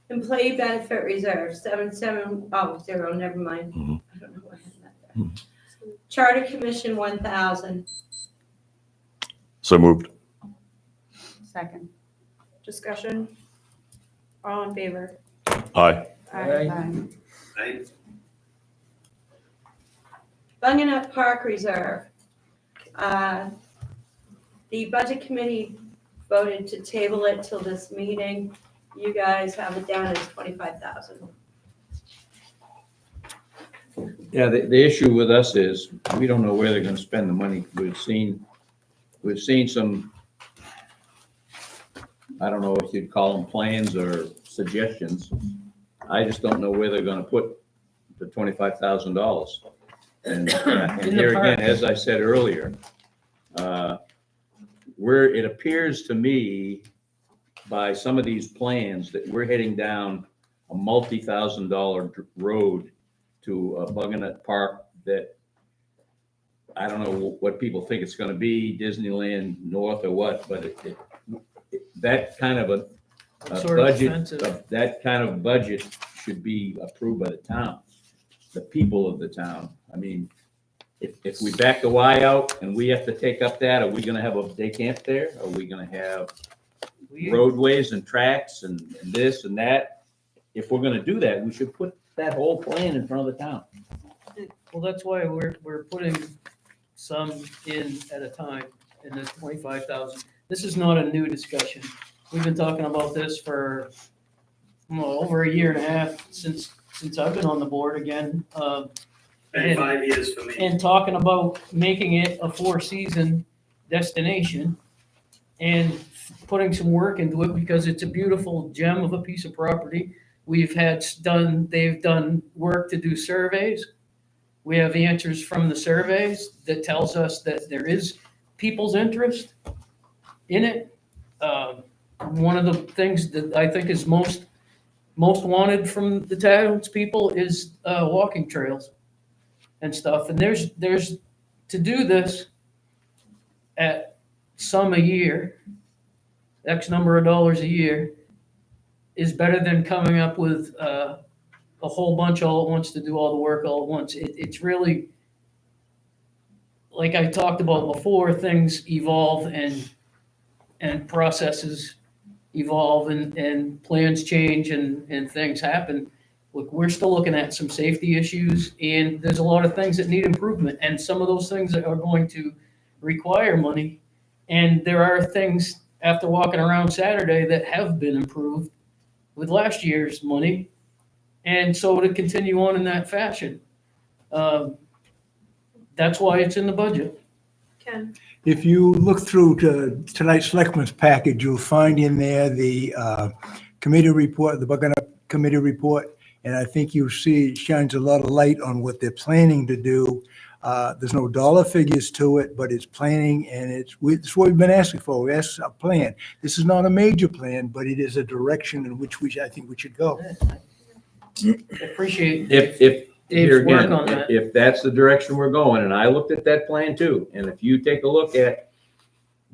Employee Benefit Reserve, 0, never mind. Mhm. I don't know what I had that there. Charter Commission, 1,000. So moved. Second. Discussion? All in favor? Aye. Aye. Aye. Bunganuck Park Reserve. The Budget Committee voted to table it till this meeting. You guys have it down as 25,000. Yeah, the issue with us is, we don't know where they're gonna spend the money. We've seen some, I don't know if you'd call them plans or suggestions. I just don't know where they're gonna put the $25,000. And here again, as I said earlier, where it appears to me by some of these plans that we're heading down a multi-$1,000 road to Bunganuck Park that I don't know what people think it's gonna be, Disneyland North or what, but that kind of a Sort of budget, offensive. that kind of budget should be approved by the town, the people of the town. I mean, if we back the Y out and we have to take up that, are we gonna have a day camp there? Are we gonna have roadways and tracks and this and that? If we're gonna do that, we should put that whole plan in front of the town. Well, that's why we're putting some in at a time in this 25,000. This is not a new discussion. We've been talking about this for over a year and a half since I've been on the board again. Been 5 years for me. And talking about making it a 4-season destination and putting some work into it because it's a beautiful gem of a piece of property. They've done work to do surveys. We have answers from the surveys that tells us that there is people's interest in it. One of the things that I think is most wanted from the townspeople is walking trails and stuff. And there's to do this at some a year, X number of dollars a year, is better than coming up with a whole bunch all at once to do all the work all at once. It's really, like I talked about before, things evolve and processes evolve and plans change and things happen. Look, we're still looking at some safety issues and there's a lot of things that need improvement and some of those things are going to require money. And there are things after walking around Saturday that have been improved with last year's money. And so to continue on in that fashion, that's why it's in the budget. Ken? If you look through to tonight's selectmen's package, you'll find in there the committee report, the Buckingham Committee report, and I think you'll see it shines a lot of light on what they're planning to do. There's no dollar figures to it, but it's planning, and it's what we've been asking for. We asked a plan. This is not a major plan, but it is a direction in which I think we should go. Appreciate If Dave's here work again, on that. if that's the direction we're going, and I looked at that plan too, and if you take a look at,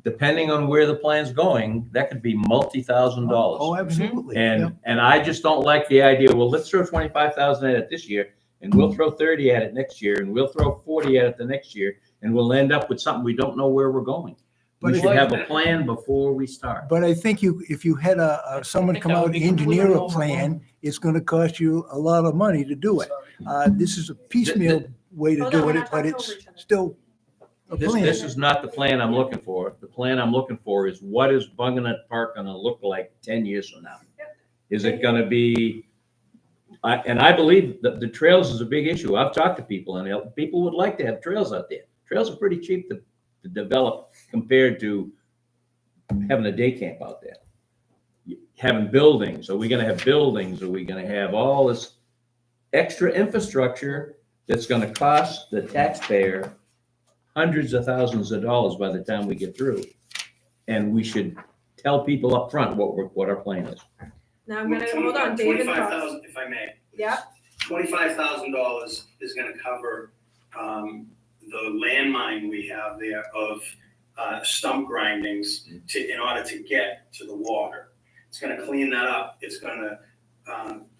depending on where the plan's going, that could be multi-$1,000. Oh, absolutely. And I just don't like the idea, well, let's throw 25,000 at it this year, and we'll throw 30 at it next year, and we'll throw 40 at it the next year, and we'll end up with something we don't know where we're going. But We if- should have a plan before we start. But I think if you had someone think come that out would and be completely engineer a overwhelming. plan, it's gonna cost you a lot of money to do it. This is a piecemeal way to Hold on, do we're it, not but talking it's over each other. still a This plan. is not the plan I'm looking for. The plan I'm looking for is what is Bunganut Park gonna look like 10 years from now? Is it gonna be, and I believe that the trails is a big issue. I've talked to people and people would like to have trails out there. Trails are pretty cheap to develop compared to having a day camp out there. Having buildings, are we gonna have buildings? Are we gonna have all this extra infrastructure that's gonna cost the taxpayer hundreds of thousands of dollars by the time we get through? And we should tell people up front what our plan is. Now I'm gonna, hold on, David. $25,000, if I may. Yeah. $25,000 is gonna cover, the landmine we have there of, stump grindings in order to get to the water. It's gonna clean that up. It's gonna,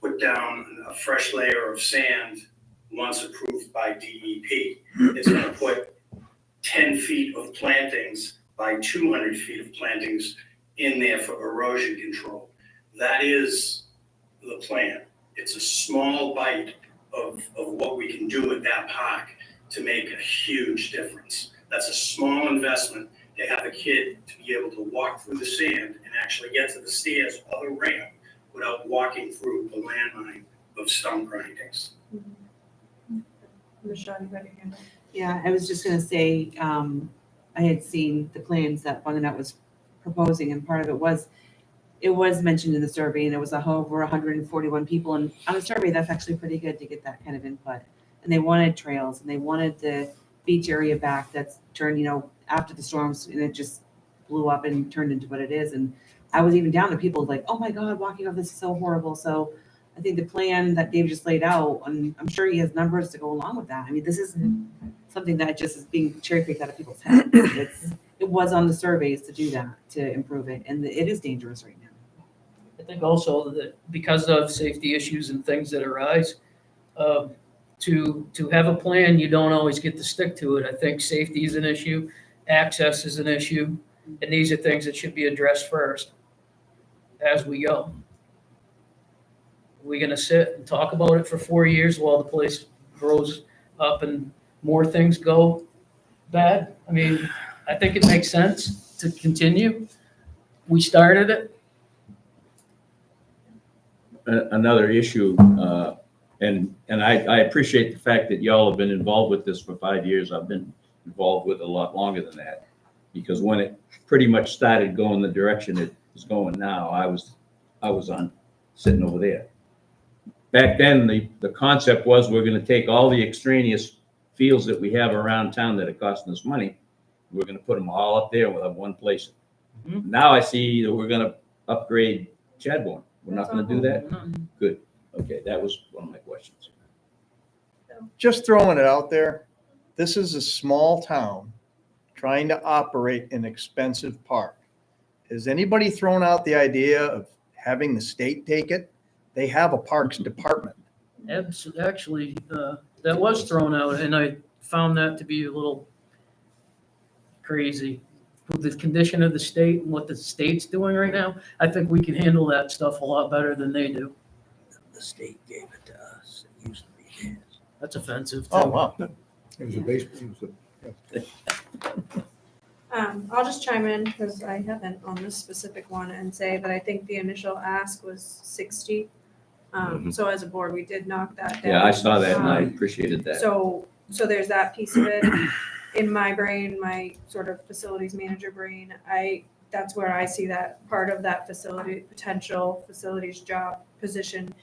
put down a fresh layer of sand once approved by DEP. It's gonna put 10 feet of plantings by 200 feet of plantings in there for erosion control. That is the plan. It's a small bite of what we can do at that park to make a huge difference. That's a small investment to have a kid to be able to walk through the sand and actually get to the stairs or the ramp without walking through the landmine of stump grindings. Michelle, you ready to handle? Yeah, I was just gonna say, I had seen the plans that Bunganut was proposing, and part of it was mentioned in the survey, and it was over 141 people, and on a survey, that's actually pretty good to get that kind of input. And they wanted trails, and they wanted the beach area back that's turned, after the storms, and it just blew up and turned into what it is. And I was even down to people like, oh my God, walking off this is so horrible. So I think the plan that Dave just laid out, and I'm sure he has numbers to go along with that. I mean, this isn't something that just is being cherry picked out of people's heads. It was on the surveys to do that, to improve it, and it is dangerous right now. I think also that because of safety issues and things that arise, to have a plan, you don't always get to stick to it. I think safety is an issue, access is an issue, and these are things that should be addressed first as we go. We're gonna sit and talk about it for 4 years while the place grows up and more things go bad. I mean, I think it makes sense to continue. We started it. Another issue, and I appreciate the fact that y'all have been involved with this for 5 years. I've been involved with it a lot longer than that. Because when it pretty much started going the direction it is going now, I was sitting over there. Back then, the concept was we're gonna take all the extraneous fields that we have around town that are costing us money, we're gonna put them all up there and we'll have one place. Mhm. Now I see that we're gonna upgrade Chadbourne. We're not gonna do that? Good. Okay, that was one of my questions. Just throwing it out there, this is a small town trying to operate an expensive park. Has anybody thrown out the idea of having the state take it? They have a parks department. Actually, that was thrown out, and I found that to be a little crazy. With the condition of the state and what the state's doing right now, I think we can handle that stuff a lot better than they do. The state gave it to us. It used to be theirs. That's offensive. Oh, too. wow. It was a baseball, I'll just chime in because I haven't on this specific one and say that I think the initial ask was 60. So as a board, we did knock that down. Yeah, I saw that and I appreciated that. So there's that piece of it. In my brain, my sort of facilities manager brain, that's where I see that part of that potential facilities job position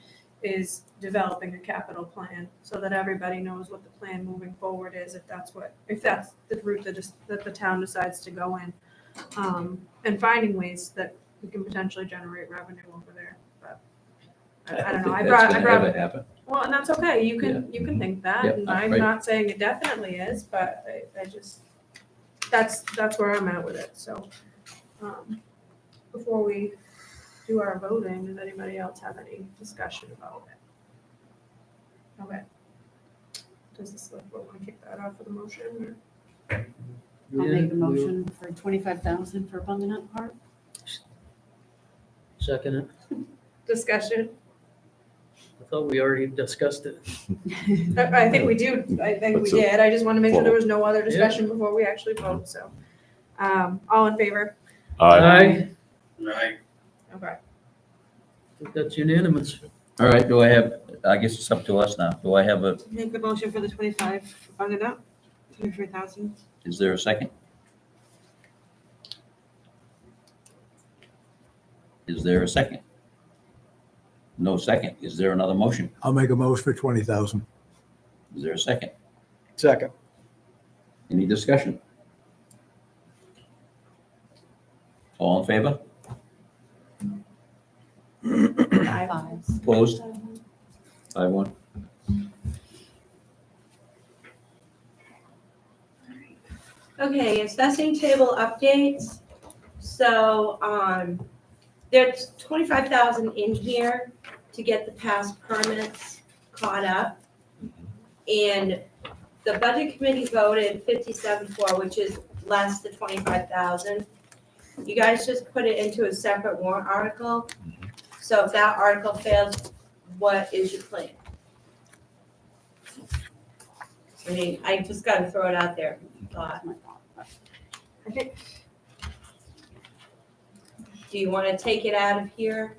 is developing a capital plan so that everybody knows what the plan moving forward is, if that's the route that the town decides to go in. And finding ways that we can potentially generate revenue over there, but I don't know. think that's gonna have it happen. Well, and that's okay. You can think that, Yeah, and I'm right. not saying it definitely is, but I just, that's where I'm at with it, so. Before we do our voting, does anybody else have any discussion about it? Okay. Does the select board want to kick that off with a motion, or? I'll make a motion for 25,000 for Bunganut Park. Second it. Discussion. I thought we already discussed it. I think we do. I think we That's a did. I just want to make sure there follow. was no other discussion before we actually vote, so. All in favor? Aye. Right. Okay. I think that's unanimous. All right, do I have, I guess it's up to us now. Do I have a, Make the motion for the 25, bung it up, 23,000. is there a second? Is there a second? No second. Is there another motion? I'll make a motion for 20,000. Is there a second? Second. Any discussion? All in favor? Five. Opposed? 5-1. Okay, assessing table updates. So, there's 25,000 in here to get the past permits caught up. And the budget committee voted 57.4, which is less than 25,000. You guys just put it into a separate warrant article. So if that article fails, what is your plan? I mean, I just gotta throw it out there. Thought. I think, Do you wanna take it out of here?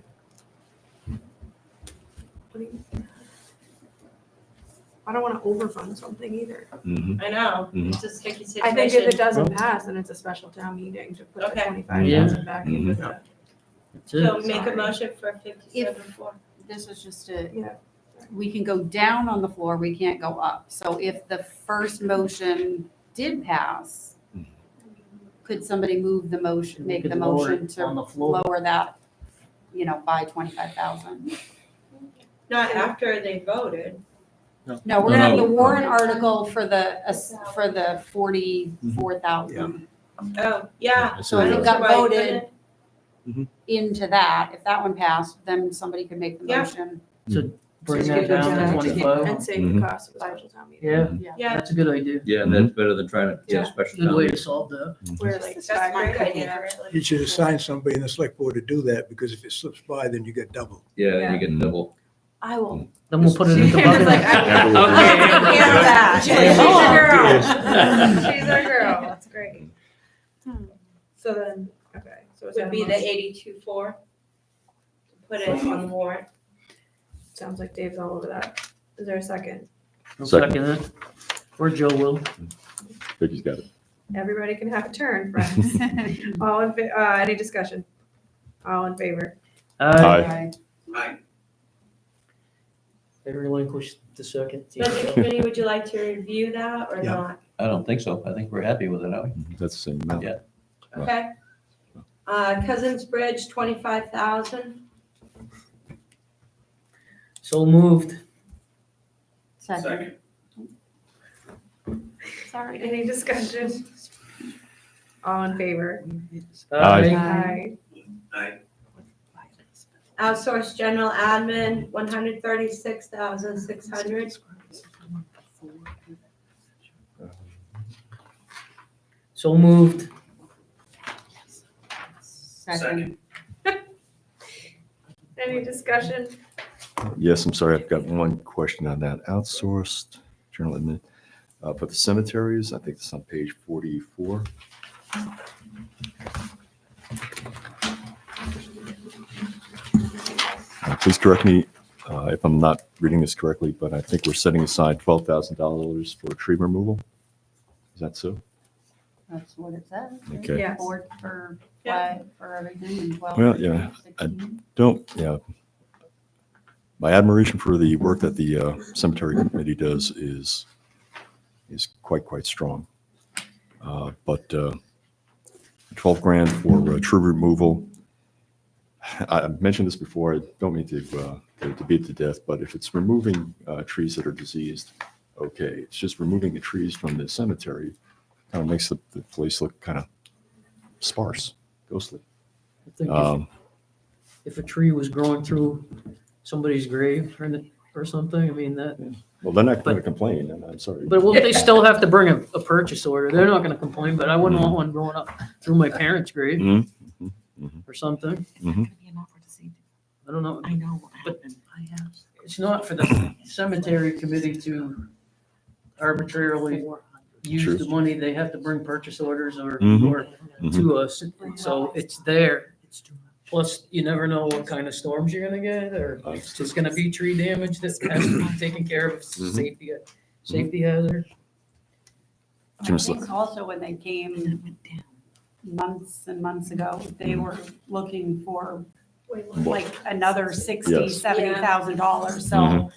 I don't want to overfund something either. Mhm. I know, Mhm. it's a sticky I think if it situation. doesn't pass, then it's a special town meeting to put the Okay. 25,000 back into the. That's it. So make a Sorry. motion for 57.4. This is just a, Yeah. we can go down on the floor, we can't go up. So if the first motion did pass, could somebody move the motion, We make could the lower motion it on the floor. lower that, by 25,000? Not after they voted. No, we're gonna have No, the no. warrant article for the 44,000 Oh, yeah. So if it That's got right, voted couldn't into that. If that one passed, then somebody could make the Yeah. motion. Bring Just that give it down to to- 25. And save the cost of the special town meeting. Yeah, it? Yeah, that's a good idea. Yeah, that's better than trying to get a special Good town way to meeting. solve that. Where like that's a great idea, actually. You should assign somebody in the select board to do that, because if it slips by, then you get double. Yeah, you get double. I will. Then we'll put it into Amber's like, bucket. I'm Amber will taking do it. care of that. She's Yeah. She's our girl. That's great. So then, okay, so is that Would a be the motion? 82.4. Put it on the warrant. Sounds like Dave's all over that. Is there a second? I'll Second. second it. Or Joe will. Vicky's got it. Everybody can have a turn, friends. All in, any discussion? All in favor? Aye. Right. I relinquished the second. Budget committee, would you like to review that or Yeah. not? I don't think so. I think we're happy with it, aren't we? That's the same amount. Yeah. Okay. Cousins Bridge, 25,000. So moved. Second. Sorry. Any discussion? All in favor? Aye. Aye. Right. Outsourced general admin, 136,600. So moved. Second. Any discussion? Yes, I'm sorry, I've got one question on that. Outsourced journal admin. For the cemeteries, I think it's on page 44. Please correct me if I'm not reading this correctly, but I think we're setting aside $12,000 for tree removal. Is that so? That's what it says. right? Okay. Yes. Board for, Yeah. for everything and 12. Well, yeah, 16. My admiration for the work that the cemetery committee does is quite strong. But 12 grand for tree removal. I mentioned this before. I don't mean to beat it to death, but if it's removing trees that are diseased, okay. It's just removing the trees from the cemetery, kind of makes the place look kind of sparse, ghostly. I think if a tree was growing through somebody's grave or something, I mean, that Well, they're not going to complain, and I'm sorry. But will they still have to bring a purchase order? They're not gonna complain, but I wouldn't want one going up through my parents' grave Mhm. or something. I don't know. I know what But- happened. I asked. It's not for the cemetery committee to arbitrarily use Sure. the money. They have to bring purchase orders or Mhm. to us. So it's there. Plus, you never know what kind of storms you're gonna get, or it's just gonna be tree damage that has to be taken care of. It's Mhm. safety hazard. I Jim's think also when they came months and months ago, they were looking for like another $60,000, Yes. $70,000. So Mhm.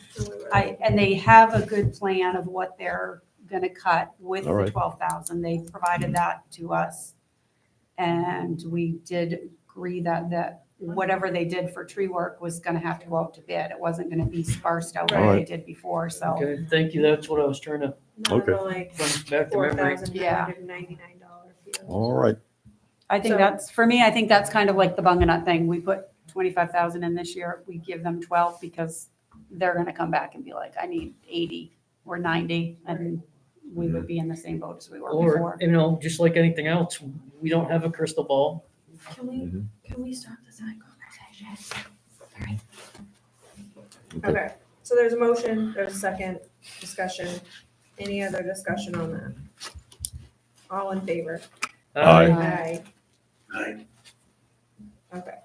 and they have a good plan of what they're gonna cut with All the right. 12,000. They provided that to us. And we did agree that whatever they did for tree work was gonna have to go out to bid. It wasn't gonna be sparsed out All like they right. did before, so. Okay, thank you. That's what I was trying to Okay. Like run back to memory. $4,999 fee. All right. I think So- that's, for me, I think that's kind of like the Bunganut thing. We put 25,000 in this year. We give them 12 because they're gonna come back and be like, I need 80 or 90, and we would be in the same boat as we were Or, before. you know, just like anything else, we don't have a crystal ball. Can we start the side conversation? Okay. Okay, so there's a motion, there's a second discussion. Any other discussion on that? All in favor? Aye. Aye. Aye. Okay.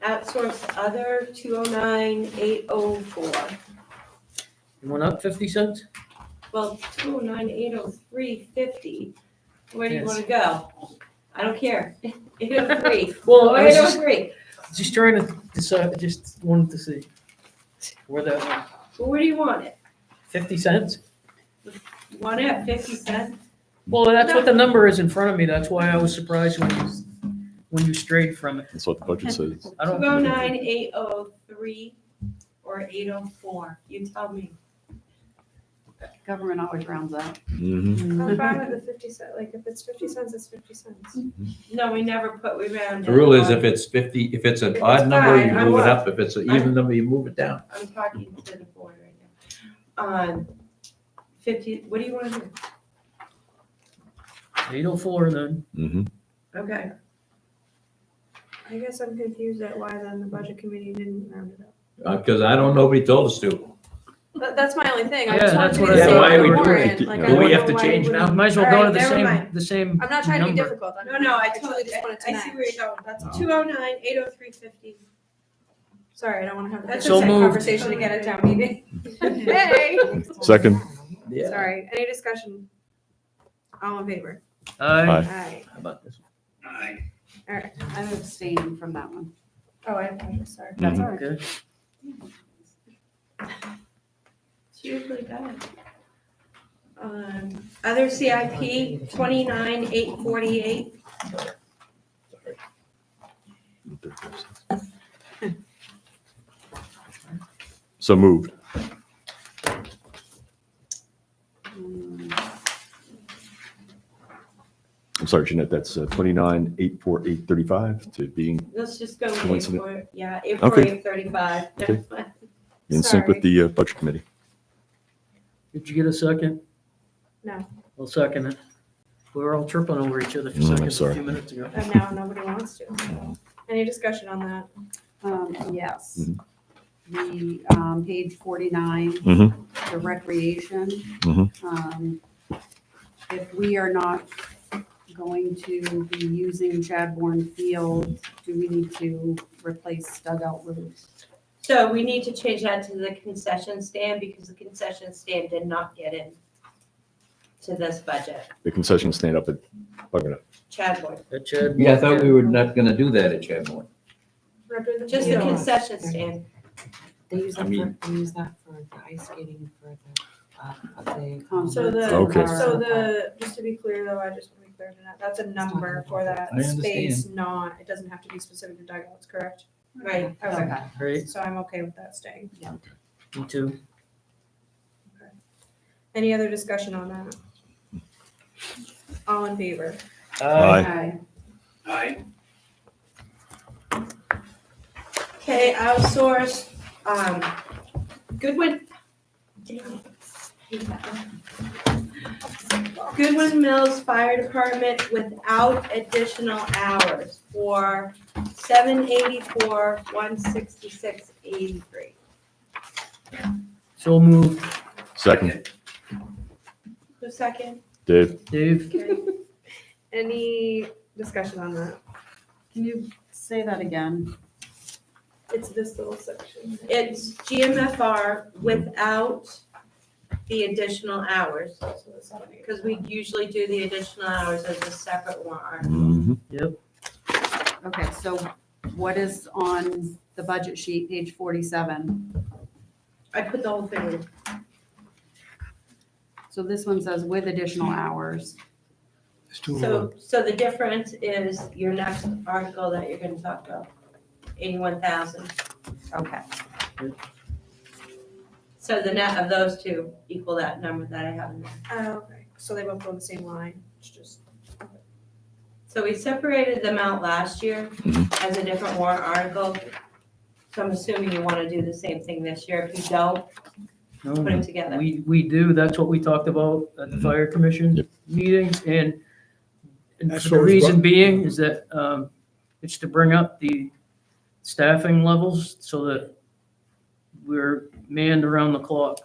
Outsource other 209,804. You went up 50 cents? Well, 209,803.50. Where do you Yes. want to go? I don't care. 803. Well, Or I was just, 803. just trying to decide, just wanted to see where that went. Well, where do you want it? 50 cents? You want it at 50 cents? Well, that's what the number is in front of me. That's why I was surprised when you strayed from it. That's what the budget says. I don't. 209,803 or 804. You tell me. Government always rounds up. Mhm. I'm fine with the 50 cent, like if it's 50 cents, it's 50 cents. No, we never put, we round The it rule is up. if it's 50, if it's an It's odd number, you fine, I move it will. up. If it's an even number, you move it down. I'm talking to the board right now. 50, what do you want to do? 804 then. Mhm. Okay. I guess I'm confused at why then the budget committee didn't round it up. Because I don't, nobody told us to. That's my only thing. I Yeah, just want that's to be what the I same thought. on Why are the we doing warrant. it? Like, Do I we don't have know to why change we now? wouldn't- Might as well All go right, to the never same, mind. the same I'm not trying to be number. difficult. No, I totally, just want it I to see match. where you're going. That's 209,803.50. Sorry, I don't want to have That's the So same moved. conversation again at town meeting. Hey, Second. Yeah. sorry. Any discussion? All in favor? Aye. Aye. Aye. How about this? Aye. All right. I'm abstaining from that one. Oh, I apologize. Sorry. That's all right. Okay. It's usually bad. Other CIP, 29,848. So moved. I'm sorry, Jeanette, that's 29,848.35 to being Let's just go with Coincident. 848. Yeah, Okay. 848.35. Okay. That's fine. in sync with Sorry. the budget committee. Did you get a second? No. I'll second it. We were all tripping over each other for I'm seconds a sorry. few minutes ago. And now nobody wants to. Any discussion on that? Yes. Mhm. The, page 49, Mhm. the recreation. Mhm. If we are not going to be using Chadbourne Field, do we need to replace dugout roofs? So we need to change that to the concession stand because the concession stand did not get in to this budget. The concession stand up at Buckeye. Chadbourne, That Chad. Yeah, I thought we were not gonna do that at Chadmore. just the concession stand. They use I that mean- for, they use that for the ice skating for the. So the, Okay. just to be clear though, I just want to be clear to that, that's a number for that I understand. space, not, it doesn't have to be specific to dugouts, correct? Right. Okay, Right, so I'm okay with that staying. me too. Any other discussion on that? All in favor? Aye. Aye. Okay, outsource, Goodwin. Damn it. Goodwin Mills Fire Department without additional hours for 784, 166.83. So moved. Second, Who's second? Dave. Dave? Okay. Any discussion on that? Can you say that again? It's this little section. It's GMFR without the additional hours, because we usually do the additional hours as a separate warrant article. Mhm. Okay, so what is on the budget sheet, page 47? I put the whole thing in. So this one says with additional hours. It's too So, low. so the difference is your next article that you're gonna talk about, 81,000. Okay, So the net of those two equal that number that I have in there. Okay, so they both go on the same line, it's just. So we separated them out last year as a different warrant article. So I'm assuming you wanna do the same thing this year. If you don't, No, put them together. we do, that's what we talked about at the fire commission Yep. meetings, and That's the what was reason brought- being is that, it's to bring up the staffing levels so that we're manned around the clock.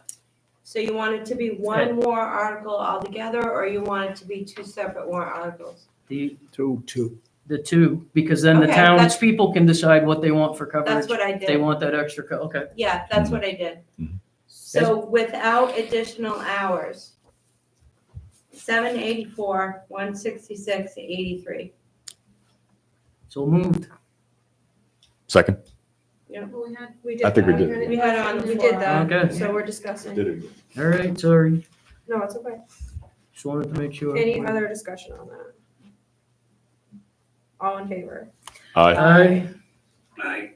So you want it to be one warrant article altogether, or you want it to be two separate warrant articles? The Two. two, because then the Okay, that's- townspeople can decide what they want for That's coverage. what I They did. want that extra, okay. Yeah, that's what I did. Mhm. So without additional hours, 784, 166.83. So moved. Second. Well, we had, We did I think we that. did. We had it on the We floor. did that, Okay. so we're discussing. All right, sorry, No, it's okay. just wanted to make sure. Any other discussion on that? All in favor? Aye. Aye. Aye.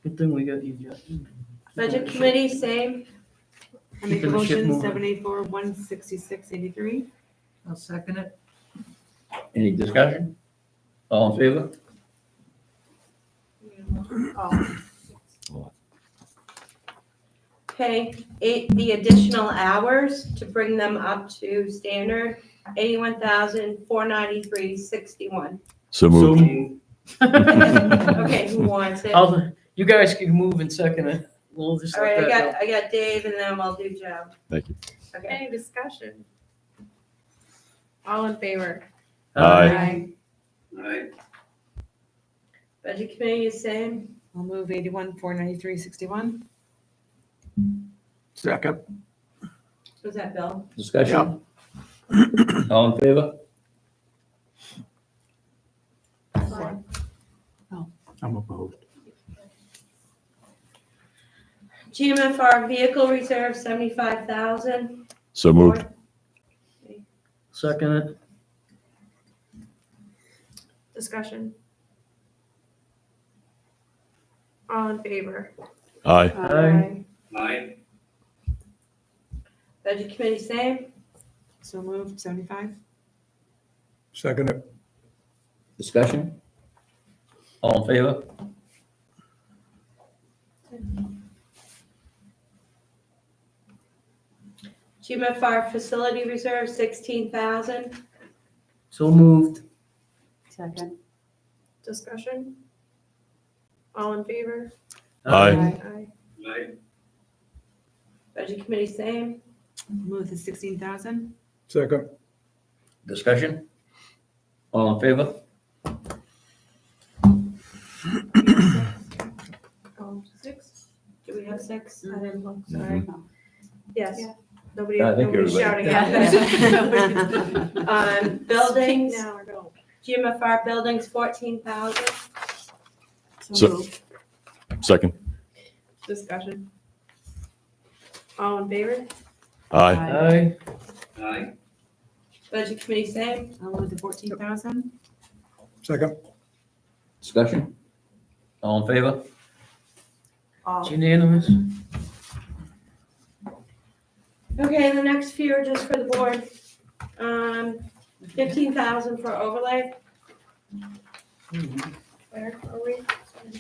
Good thing we got you, Jeff. Budget committee, same. I make a Keeping the ship motion, moving. 784, 166.83. I'll second it. Any discussion? All in favor? Okay, the additional hours to bring them up to standard, 81,493.61. So moved. Okay, who wants it? All You guys can move and second it. We'll just right, let that I got Dave, and then we'll do Joe. Thank you. Okay. Any discussion? All in favor? go. Aye. Aye. Budget committee is same. I'll move 81, 493.61. Second. Was that Bill? Discussion? All in favor? I'm opposed. GMFR vehicle reserve, 75,000. So moved. Second it. Discussion? All in favor? Aye. Aye. Aye. Budget committee, same. So moved, 75. Second it. Discussion? All in favor? GMFR facility reserve, 16,000. So moved. Second. Discussion? All in favor? Aye. Aye. Aye. Budget committee, same. Move the 16,000. Second. Discussion? All in favor? Oh, 6? Do we have six? I didn't look, Mm-hmm. sorry. Yes. Yeah. Nobody, I think nobody's everybody- shouting out there. Buildings, Speak now or don't. GMFR buildings, 14,000. So- moved. Second. Discussion? All in favor? Aye. Aye. Aye. Budget committee, same. I'll move the 14,000. Second. Discussion? All in favor? It's unanimous. Okay, the next few are just for the board. 15,000 for overlay. Where are we?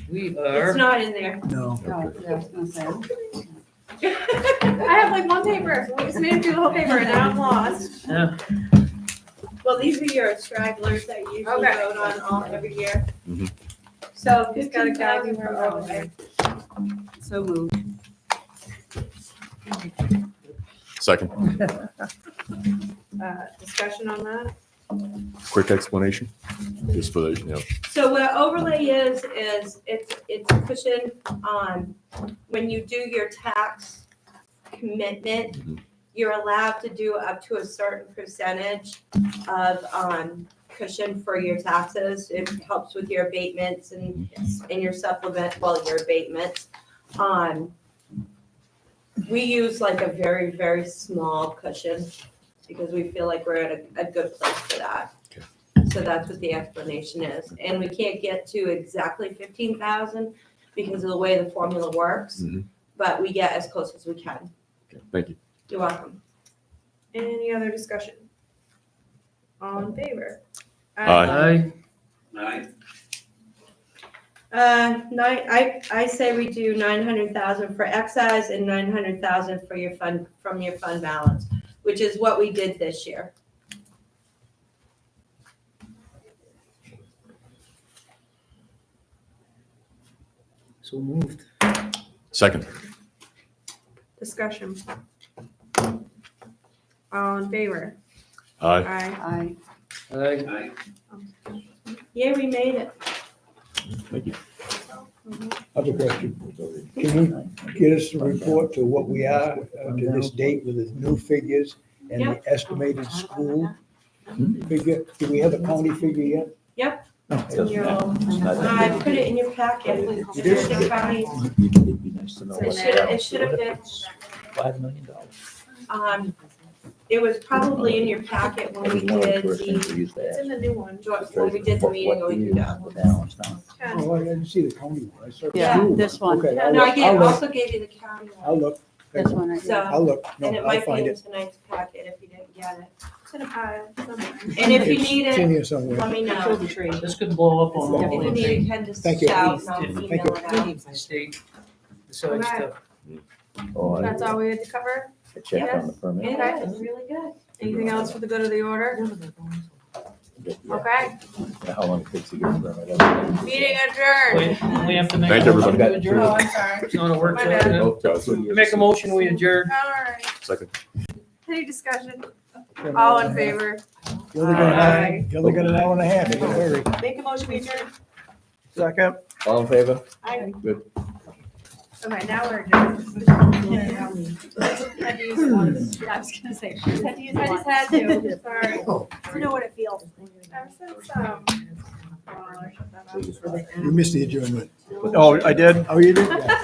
We It's are, not in there. No. Oh, yeah, I was gonna say. I have like one paper, we just made it through the whole paper and now I'm lost. Yeah. Well, these are your stragglers that you usually Okay. vote on all every year. Mhm. So Just gotta guide me 15,000 where for I'm overlay. So moved. Second, Discussion on that? quick explanation, just for the, you know, So what overlay is it's a cushion on, when you do your tax commitment, Mhm. you're allowed to do up to a certain percentage of, cushion for your taxes. It helps with your abatements and your supplement, well, your abatements. We use like a very, very small cushion because we feel like we're at a good place for that. So that's what the explanation is. And we can't get to exactly 15,000 because of the way the formula works, Mhm. but we get as close as we can. okay, thank you. You're welcome. Any other discussion? All in favor? Aye. Aye. I say we do 900,000 for excise and 900,000 for your fund, from your fund balance, which is what we did this year. So moved. Second, Discussion. All in favor? aye. Aye. Aye. Aye. Yeah, we made it. Thank you. Other question. Can you get us a report to what we are to this date with the new figures and the estimated school figure? Do we have a county figure yet? Yep. No. I put it in your packet. You did? The county- It'd be nice to know. It should have been, $5 million. it was probably in your packet when we did the, It's in the new one. when we did the meeting a week ago. Oh, I didn't see the county one. I saw the Yeah, school one. this one. Okay, I'll No, I look. gave, I'll look. also gave you the county one. I'll look. This one right here. So, I'll look. and No, it I'll might be find in it. tonight's packet if you didn't get it. It's in a pile somewhere. And if you need It's in it, here somewhere. let me know. This could blow up on If you all need it, Ken just Thank you. shout and I'll Thank email you. it out. the state. Besides Okay. Oh, That's all we had to cover? I checked on the permit. It is really good. Anything else for the good of the order? Okay, How long it takes to get a permit. meeting adjourned. Wait, we have to make. Thank a motion everybody. to adjourn. Oh, I'm sorry. It's not a work My session. bad. Oh, Make a motion, we adjourn. All right. second. Any discussion? All in favor? You only got an hour- you only got an hour and a half. Don't worry. Make a motion, we adjourn. Second. All in favor? Okay, now we're adjourned. Had to use one. I was gonna say, she had to use I one. just had to, sorry. To know what it feels. Ever since, You missed the adjournment. Oh, I did? Oh, you did? Yeah.